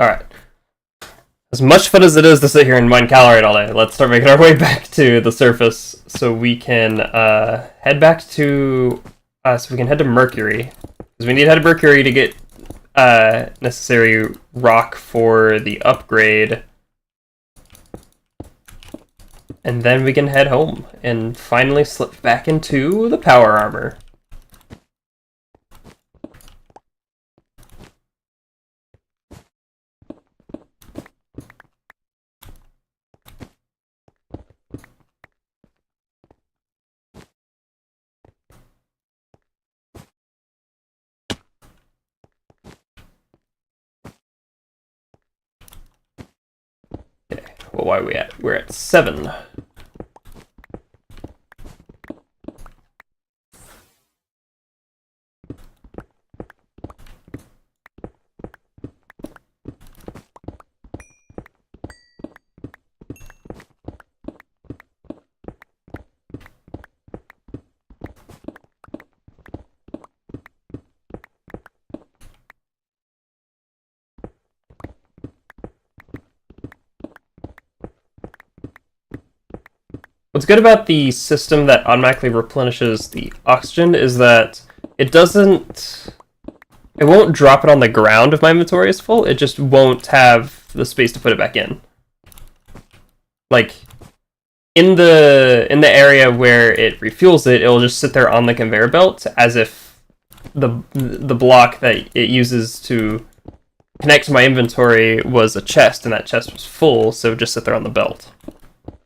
Alright. As much fun as it is to sit here and mine calorite all day, let's start making our way back to the surface so we can head back to... so we can head to Mercury. Because we need to head to Mercury to get necessary rock for the upgrade. And then we can head home and finally slip back into the power armor. Well, why are we at? We're at 7. What's good about the system that automatically replenishes the oxygen is that it won't drop it on the ground if my inventory is full, it just won't have the space to put it back in. Like, in the area where it refuels it, it'll just sit there on the conveyor belt as if the block that it uses to connect to my inventory was a chest, and that chest was full, so it would just sit there on the belt.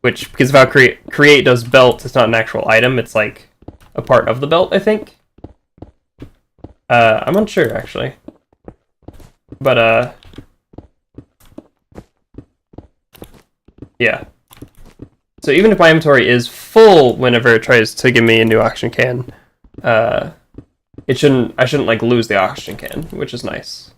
Which, because of how create does belt, it's not an actual item, it's like a part of the belt, I think. I'm unsure, actually. But, yeah. So even if my inventory is full whenever it tries to give me a new oxygen can, I shouldn't like lose the oxygen can, which is nice.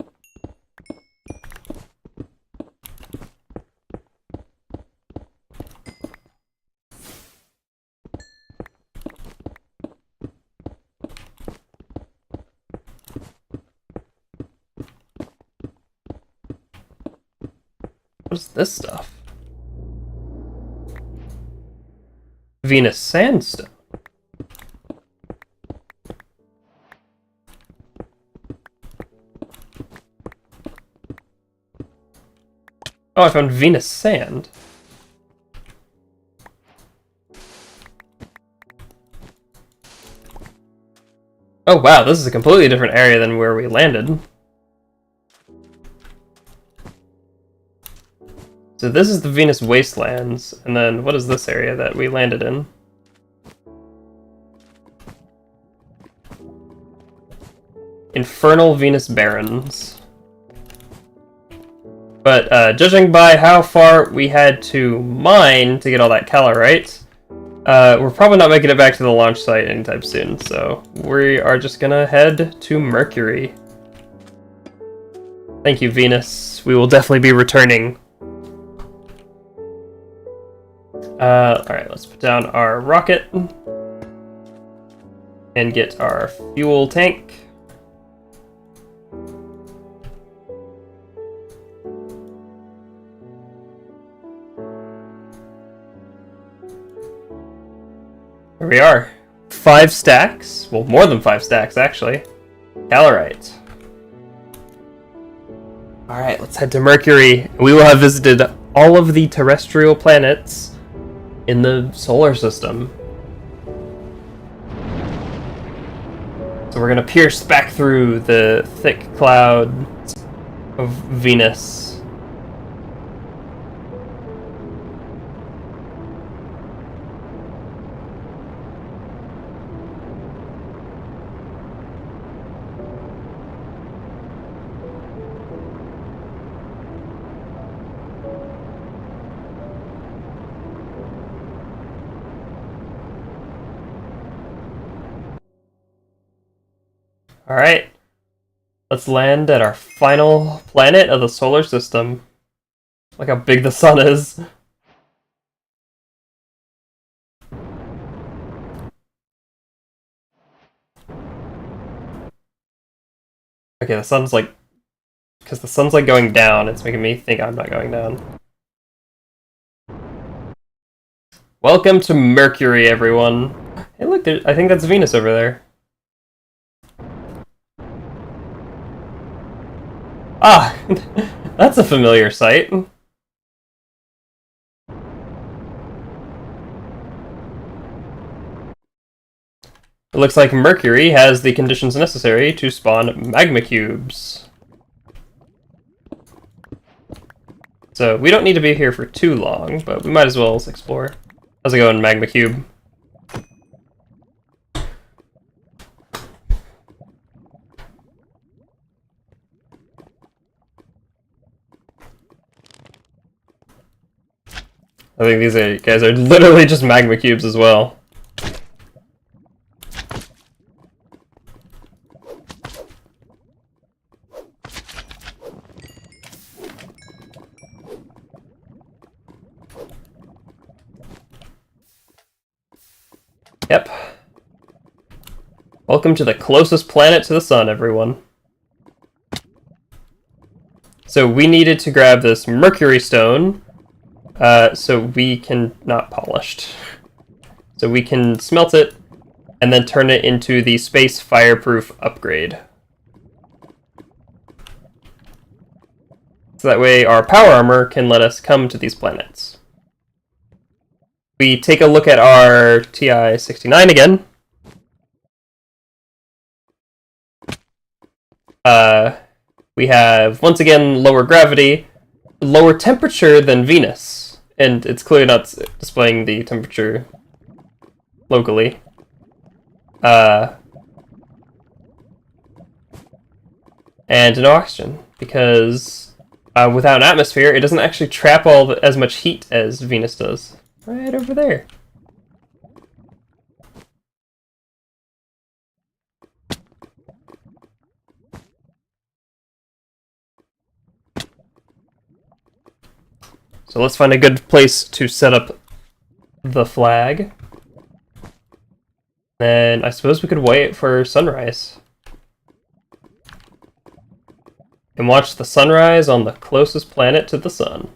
What's this stuff? Venus sandstone. Oh, I found Venus sand. Oh wow, this is a completely different area than where we landed. So this is the Venus Wastelands, and then what is this area that we landed in? Infernal Venus Barrens. But judging by how far we had to mine to get all that calorite, we're probably not making it back to the launch site anytime soon, so we are just gonna head to Mercury. Thank you, Venus. We will definitely be returning. Alright, let's put down our rocket and get our fuel tank. Here we are. 5 stacks. Well, more than 5 stacks, actually. Calorite. Alright, let's head to Mercury. We will have visited all of the terrestrial planets in the solar system. So we're gonna pierce back through the thick cloud of Venus. Alright, let's land at our final planet of the solar system. Look how big the sun is. Okay, the sun's like... Because the sun's like going down, it's making me think I'm not going down. Welcome to Mercury, everyone. Hey look, I think that's Venus over there. Ah, that's a familiar sight. It looks like Mercury has the conditions necessary to spawn magma cubes. So we don't need to be here for too long, but we might as well explore. How's it going, magma cube? I think these guys are literally just magma cubes as well. Yep. Welcome to the closest planet to the sun, everyone. So we needed to grab this Mercury stone, so we can... not polished. So we can smelt it, and then turn it into the space fireproof upgrade. So that way our power armor can let us come to these planets. We take a look at our TI-69 again. We have, once again, lower gravity, lower temperature than Venus, and it's clearly not displaying the temperature locally. And no oxygen, because without an atmosphere, it doesn't actually trap as much heat as Venus does. Right over there. So let's find a good place to set up the flag. Then I suppose we could wait for sunrise. And watch the sunrise on the closest planet to the sun.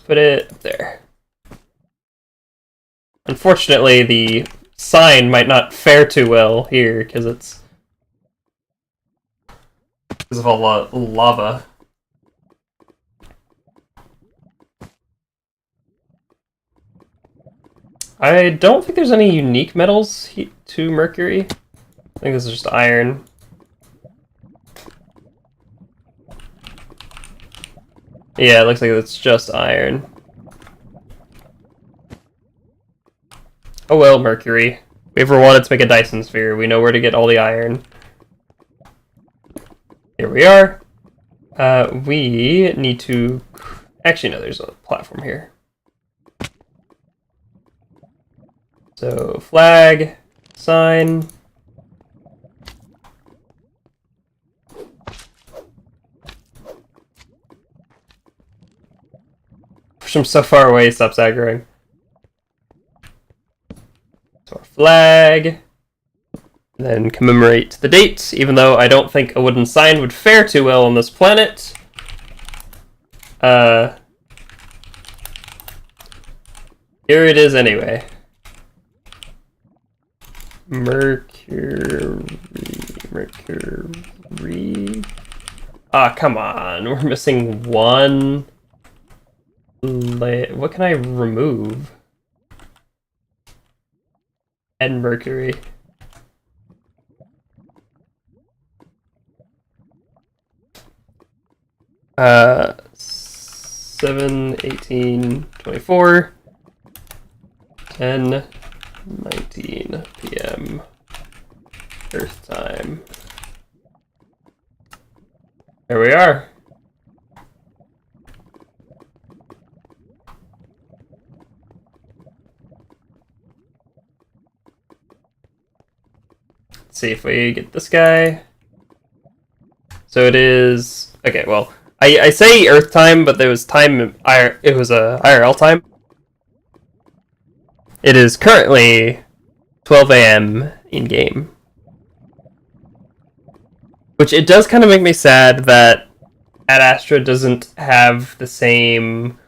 Put it up there. Unfortunately, the sign might not fare too well here, because it's... because of all lava. I don't think there's any unique metals to Mercury. I think this is just iron. Yeah, it looks like it's just iron. Oh well, Mercury. If we ever wanted to make a Dyson sphere, we know where to get all the iron. Here we are. We need to... actually, no, there's a platform here. So, flag, sign. Push him so far away, he stops aggroing. So, our flag. Then commemorate the date, even though I don't think a wooden sign would fare too well on this planet. Here it is anyway. Mercury. Ah, come on. We're missing one. What can I remove? And Mercury. Uh, 7, 18, 24, 10, 19 p.m. Earth time. There we are. Let's see if we get this guy. So it is... okay, well, I say Earth time, but there was time... it was a IRL time. It is currently 12 a.m. in-game. Which it does kind of make me sad that Ad Astra doesn't have the same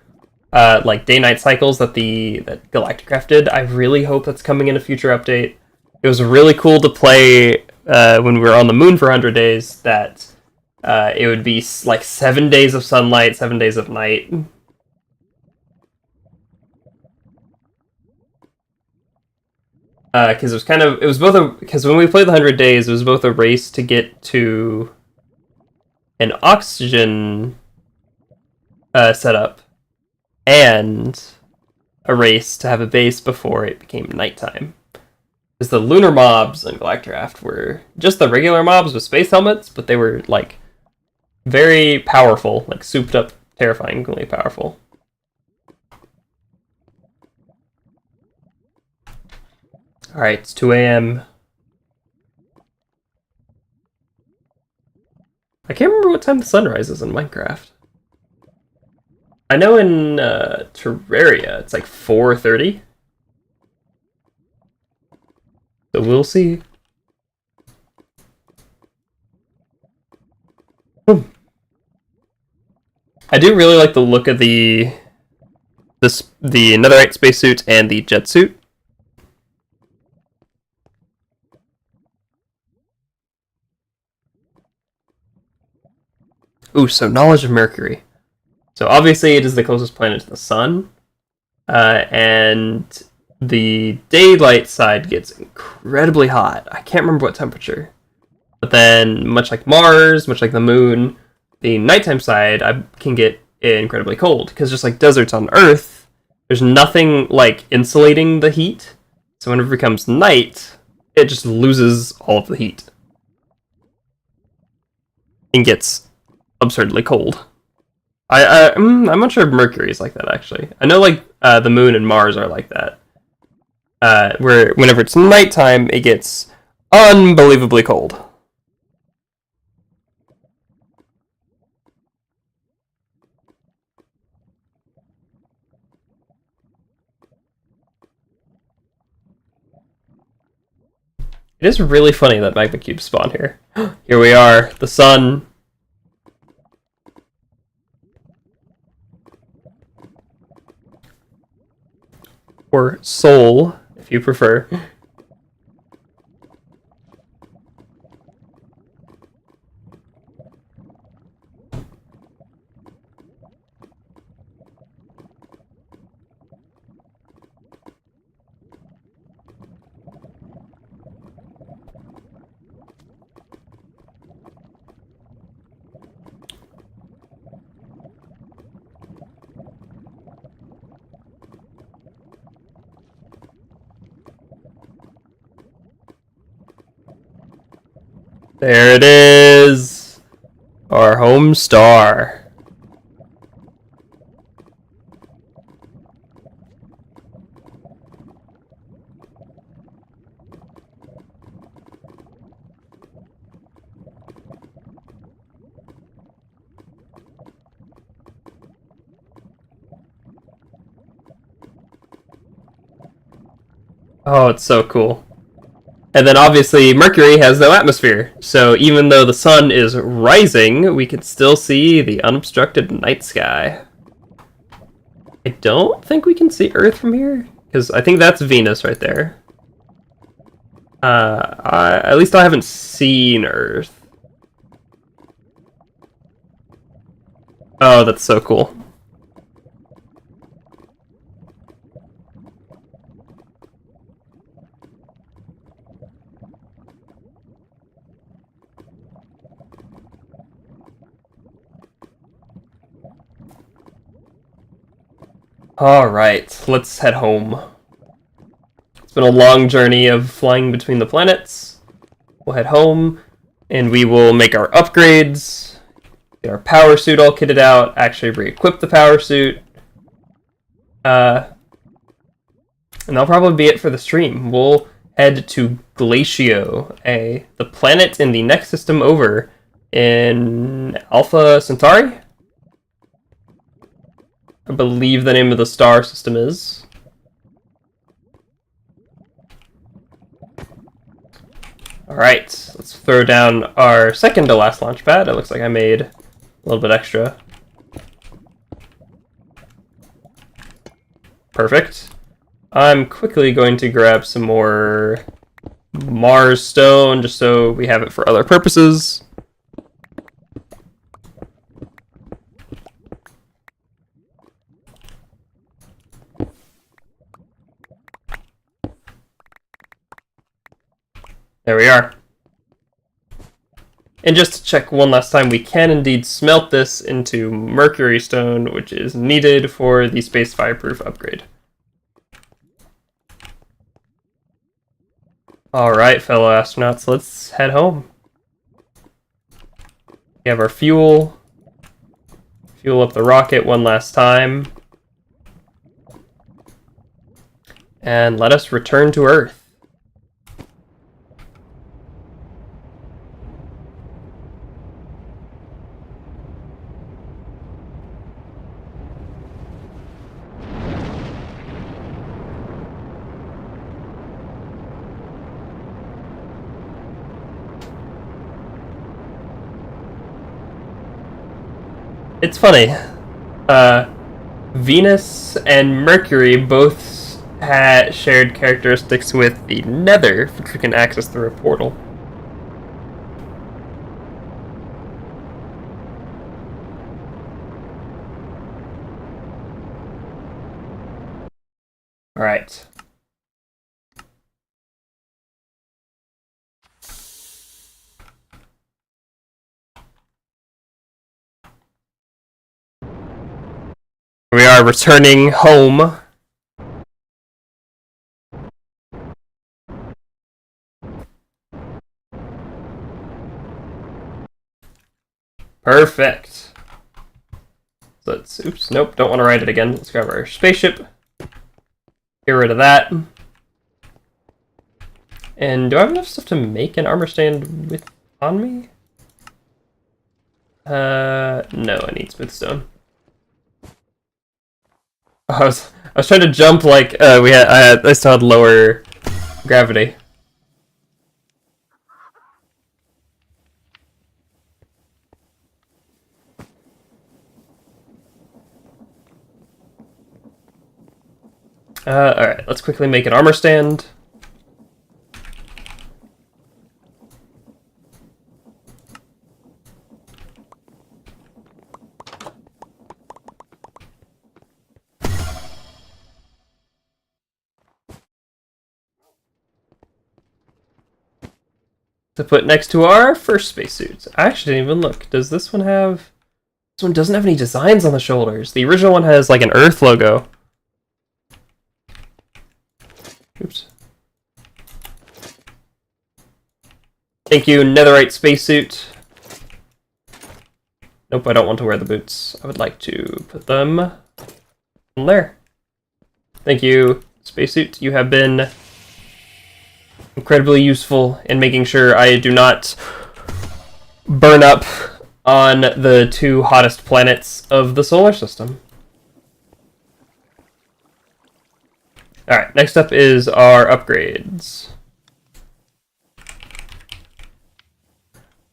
like day-night cycles that that Galacticraft did. I really hope that's coming in a future update. It was really cool to play when we were on the moon for 100 days, that it would be like 7 days of sunlight, 7 days of night. Because it was both because when we played the 100 days, it was both a race to get to an oxygen setup and a race to have a base before it became nighttime. Because the lunar mobs in Galacticraft were just the regular mobs with space helmets, but they were like very powerful, like souped up, terrifyingly powerful. Alright, it's 2 a.m. I can't remember what time the sunrise is in Minecraft. I know in Terraria it's like 4:30. So we'll see. I do really like the look of the Netherite spacesuit and the jet suit. Ooh, so knowledge of Mercury. So obviously it is the closest planet to the sun, and the daylight side gets incredibly hot. I can't remember what temperature. But then, much like Mars, much like the moon, the nighttime side can get incredibly cold, because just like deserts on Earth, there's nothing like insulating the heat. So whenever it becomes night, it just loses all of the heat and gets absurdly cold. I'm not sure if Mercury is like that actually. I know like the Moon and Mars are like that. Where whenever it's nighttime, it gets unbelievably cold. It is really funny that magma cubes spawn here. Here we are, the sun. Or Sol, if you prefer. There it is! Our home star. Oh, it's so cool. And then obviously Mercury has no atmosphere, so even though the sun is rising, we can still see the unobstructed night sky. I don't think we can see Earth from here, because I think that's Venus right there. At least I haven't seen Earth. Oh, that's so cool. Alright, let's head home. It's been a long journey of flying between the planets. We'll head home, and we will make our upgrades, get our power suit all kitted out, actually re-equip the power suit. And that'll probably be it for the stream. We'll head to Glacio, the planet in the next system over in Alpha Centauri? I believe the name of the star system is. Alright, let's throw down our second to last launch pad. It looks like I made a little bit extra. Perfect. I'm quickly going to grab some more Mars stone just so we have it for other purposes. There we are. And just to check one last time, we can indeed smelt this into mercury stone, which is needed for the space fireproof upgrade. Alright, fellow astronauts, let's head home. We have our fuel. Fuel up the rocket one last time. And let us return to Earth. It's funny. Venus and Mercury both had shared characteristics with the Nether, which we can access through a portal. All right. We are returning home. Perfect. Let's, oops, nope, don't want to ride it again. Let's grab our spaceship. Get rid of that. And do I have enough stuff to make an armor stand with on me? No, I need smooth stone. I was trying to jump like I still had lower gravity. Alright, let's quickly make an armor stand. To put next to our first spacesuit. I actually didn't even look. Does this one have... This one doesn't have any designs on the shoulders. The original one has like an Earth logo. Oops. Thank you, netherite spacesuit. Nope, I don't want to wear the boots. I would like to put them on there. Thank you, spacesuit. You have been incredibly useful in making sure I do not burn up on the 2 hottest planets of the solar system. Alright, next up is our upgrades.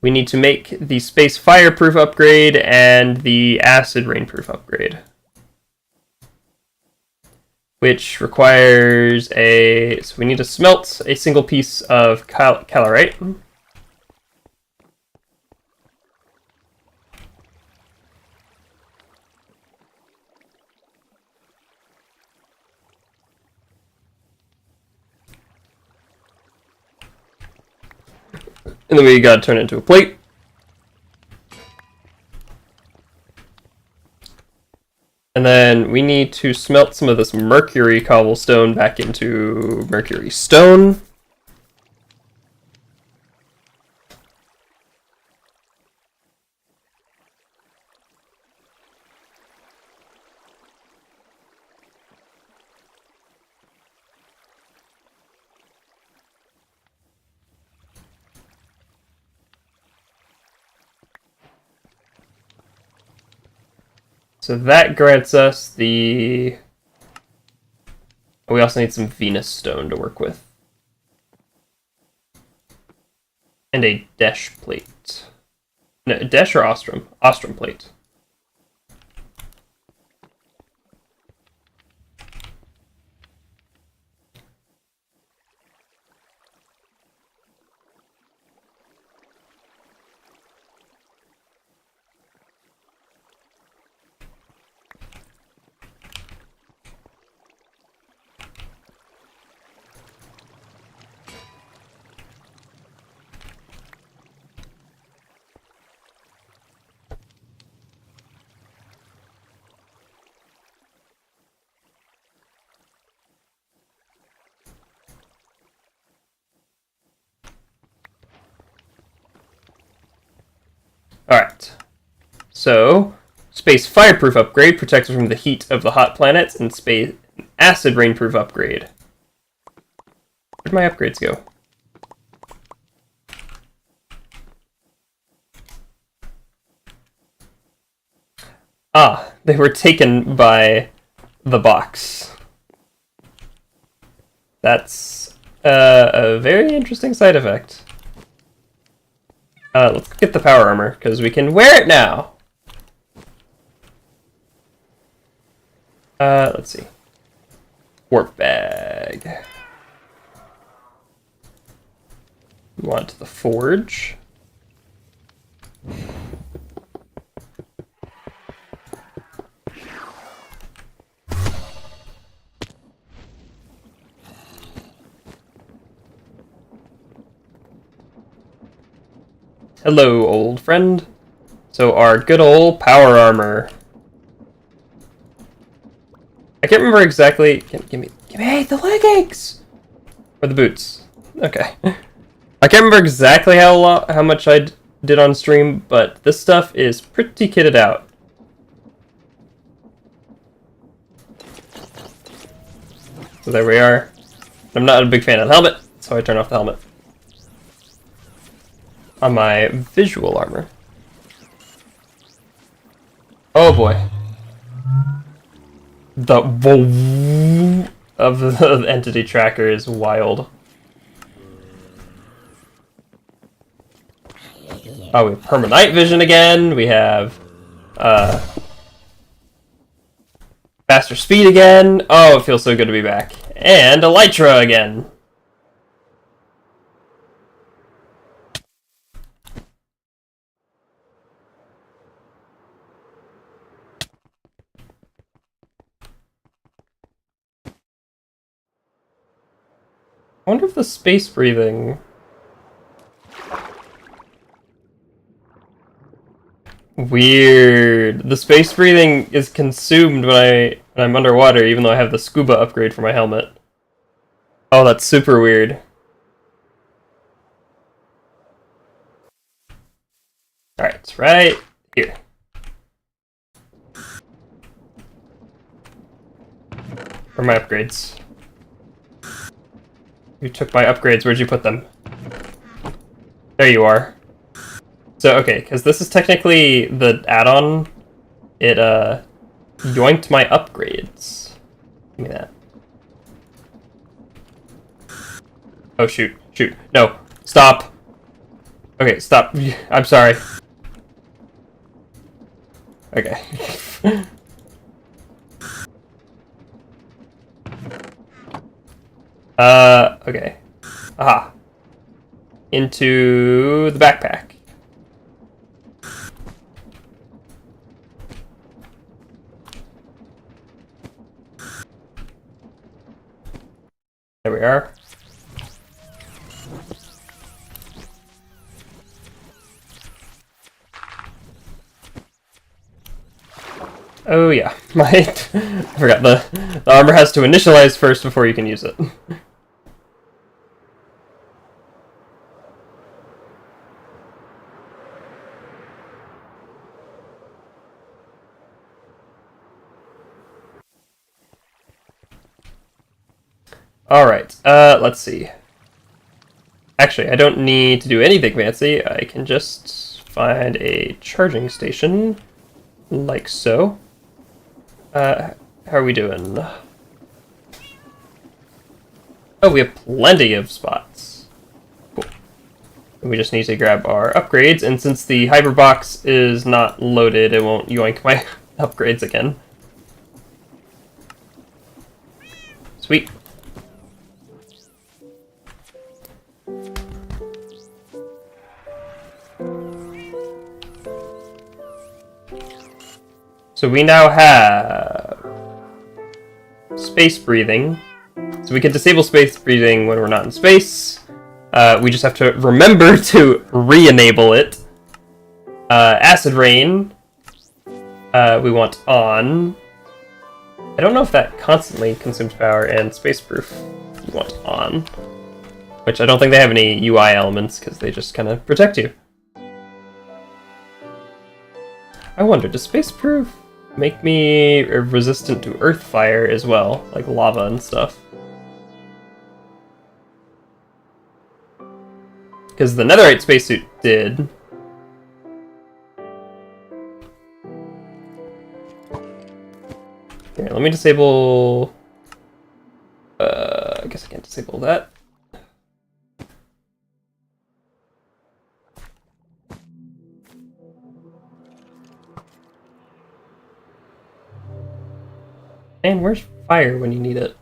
We need to make the space fireproof upgrade and the acid rainproof upgrade, which requires so we need to smelt a single piece of calorite. And then we gotta turn it into a plate. And then we need to smelt some of this mercury cobblestone back into mercury stone. So that grants us the... We also need some Venus stone to work with. And a Desh plate. No, Desh or Ostrom? Ostrom plate. Alright, so space fireproof upgrade protects from the heat of the hot planets, and space acid rainproof upgrade. Where'd my upgrades go? Ah, they were taken by the box. That's a very interesting side effect. Let's get the power armor, because we can wear it now! Let's see. Warp bag. We want the forge. Hello, old friend. So our good old power armor. I can't remember exactly. Give me the leggings or the boots. Okay. I can't remember exactly how much I'd did on stream, but this stuff is pretty kitted out. So there we are. I'm not a big fan of the helmet, so I turn off the helmet. On my visual armor. Oh boy. The boom of the entity tracker is wild. Oh, we have permanent vision again. We have faster speed again. Oh, it feels so good to be back. And Elytra again. I wonder if the space breathing... Weird. The space breathing is consumed when I'm underwater, even though I have the scuba upgrade for my helmet. Oh, that's super weird. Alright, it's right here. Where are my upgrades? You took my upgrades, where'd you put them? There you are. So, okay, because this is technically the add-on, it, yoinked my upgrades. Give me that. Oh, shoot. Shoot. No. Stop. Okay, stop. I'm sorry. Okay. Okay. Aha. Into the backpack. There we are. Oh yeah, I forgot the armor has to initialize first before you can use it. Alright, let's see. Actually, I don't need to do anything fancy. I can just find a charging station, like so. How are we doing? Oh, we have plenty of spots. Cool. We just need to grab our upgrades, and since the hyper box is not loaded, it won't yoink my upgrades again. Sweet. So we now have space breathing. So we can disable space breathing when we're not in space. We just have to remember to re-enable it. Acid rain, we want on. I don't know if that constantly consumes power, and space proof we want on. Which I don't think they have any UI elements, because they just kind of protect you. I wonder, does space proof make me resistant to earth fire as well, like lava and stuff? Because the netherite spacesuit did. Here, let me disable... I guess I can't disable that. And where's fire when you need it?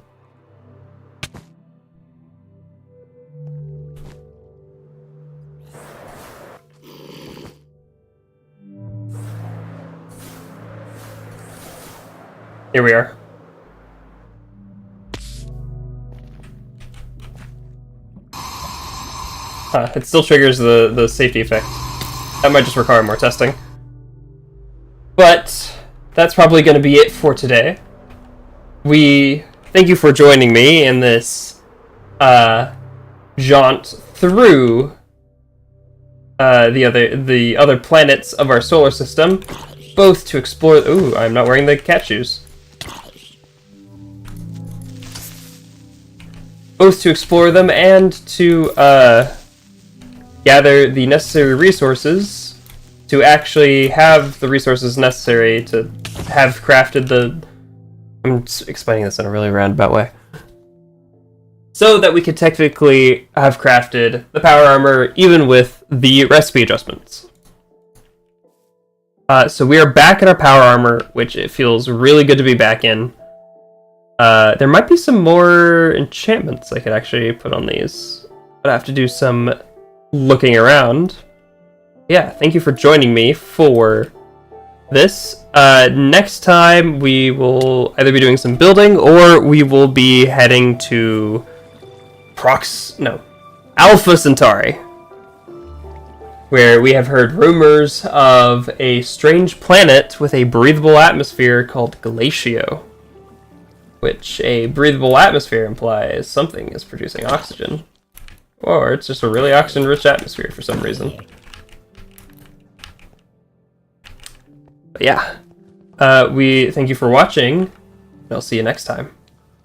Here we are. It still triggers the safety effect. That might just require more testing. But that's probably going to be it for today. We thank you for joining me in this jaunt through the other planets of our solar system, both to explore. Ooh, I'm not wearing the cat shoes. Both to explore them and to gather the necessary resources to actually have the resources necessary to have crafted the. I'm explaining this in a really roundabout way. So that we could technically have crafted the power armor even with the recipe adjustments. So we are back in our power armor, which it feels really good to be back in. There might be some more enchantments I could actually put on these, but I have to do some looking around. Yeah, thank you for joining me for this. Next time we will either be doing some building or we will be heading to Alpha Centauri, where we have heard rumors of a strange planet with a breathable atmosphere called Galatio, which a breathable atmosphere implies something is producing oxygen, or it's just a really oxygen-rich atmosphere for some reason. But yeah, we thank you for watching, and I'll see you next time.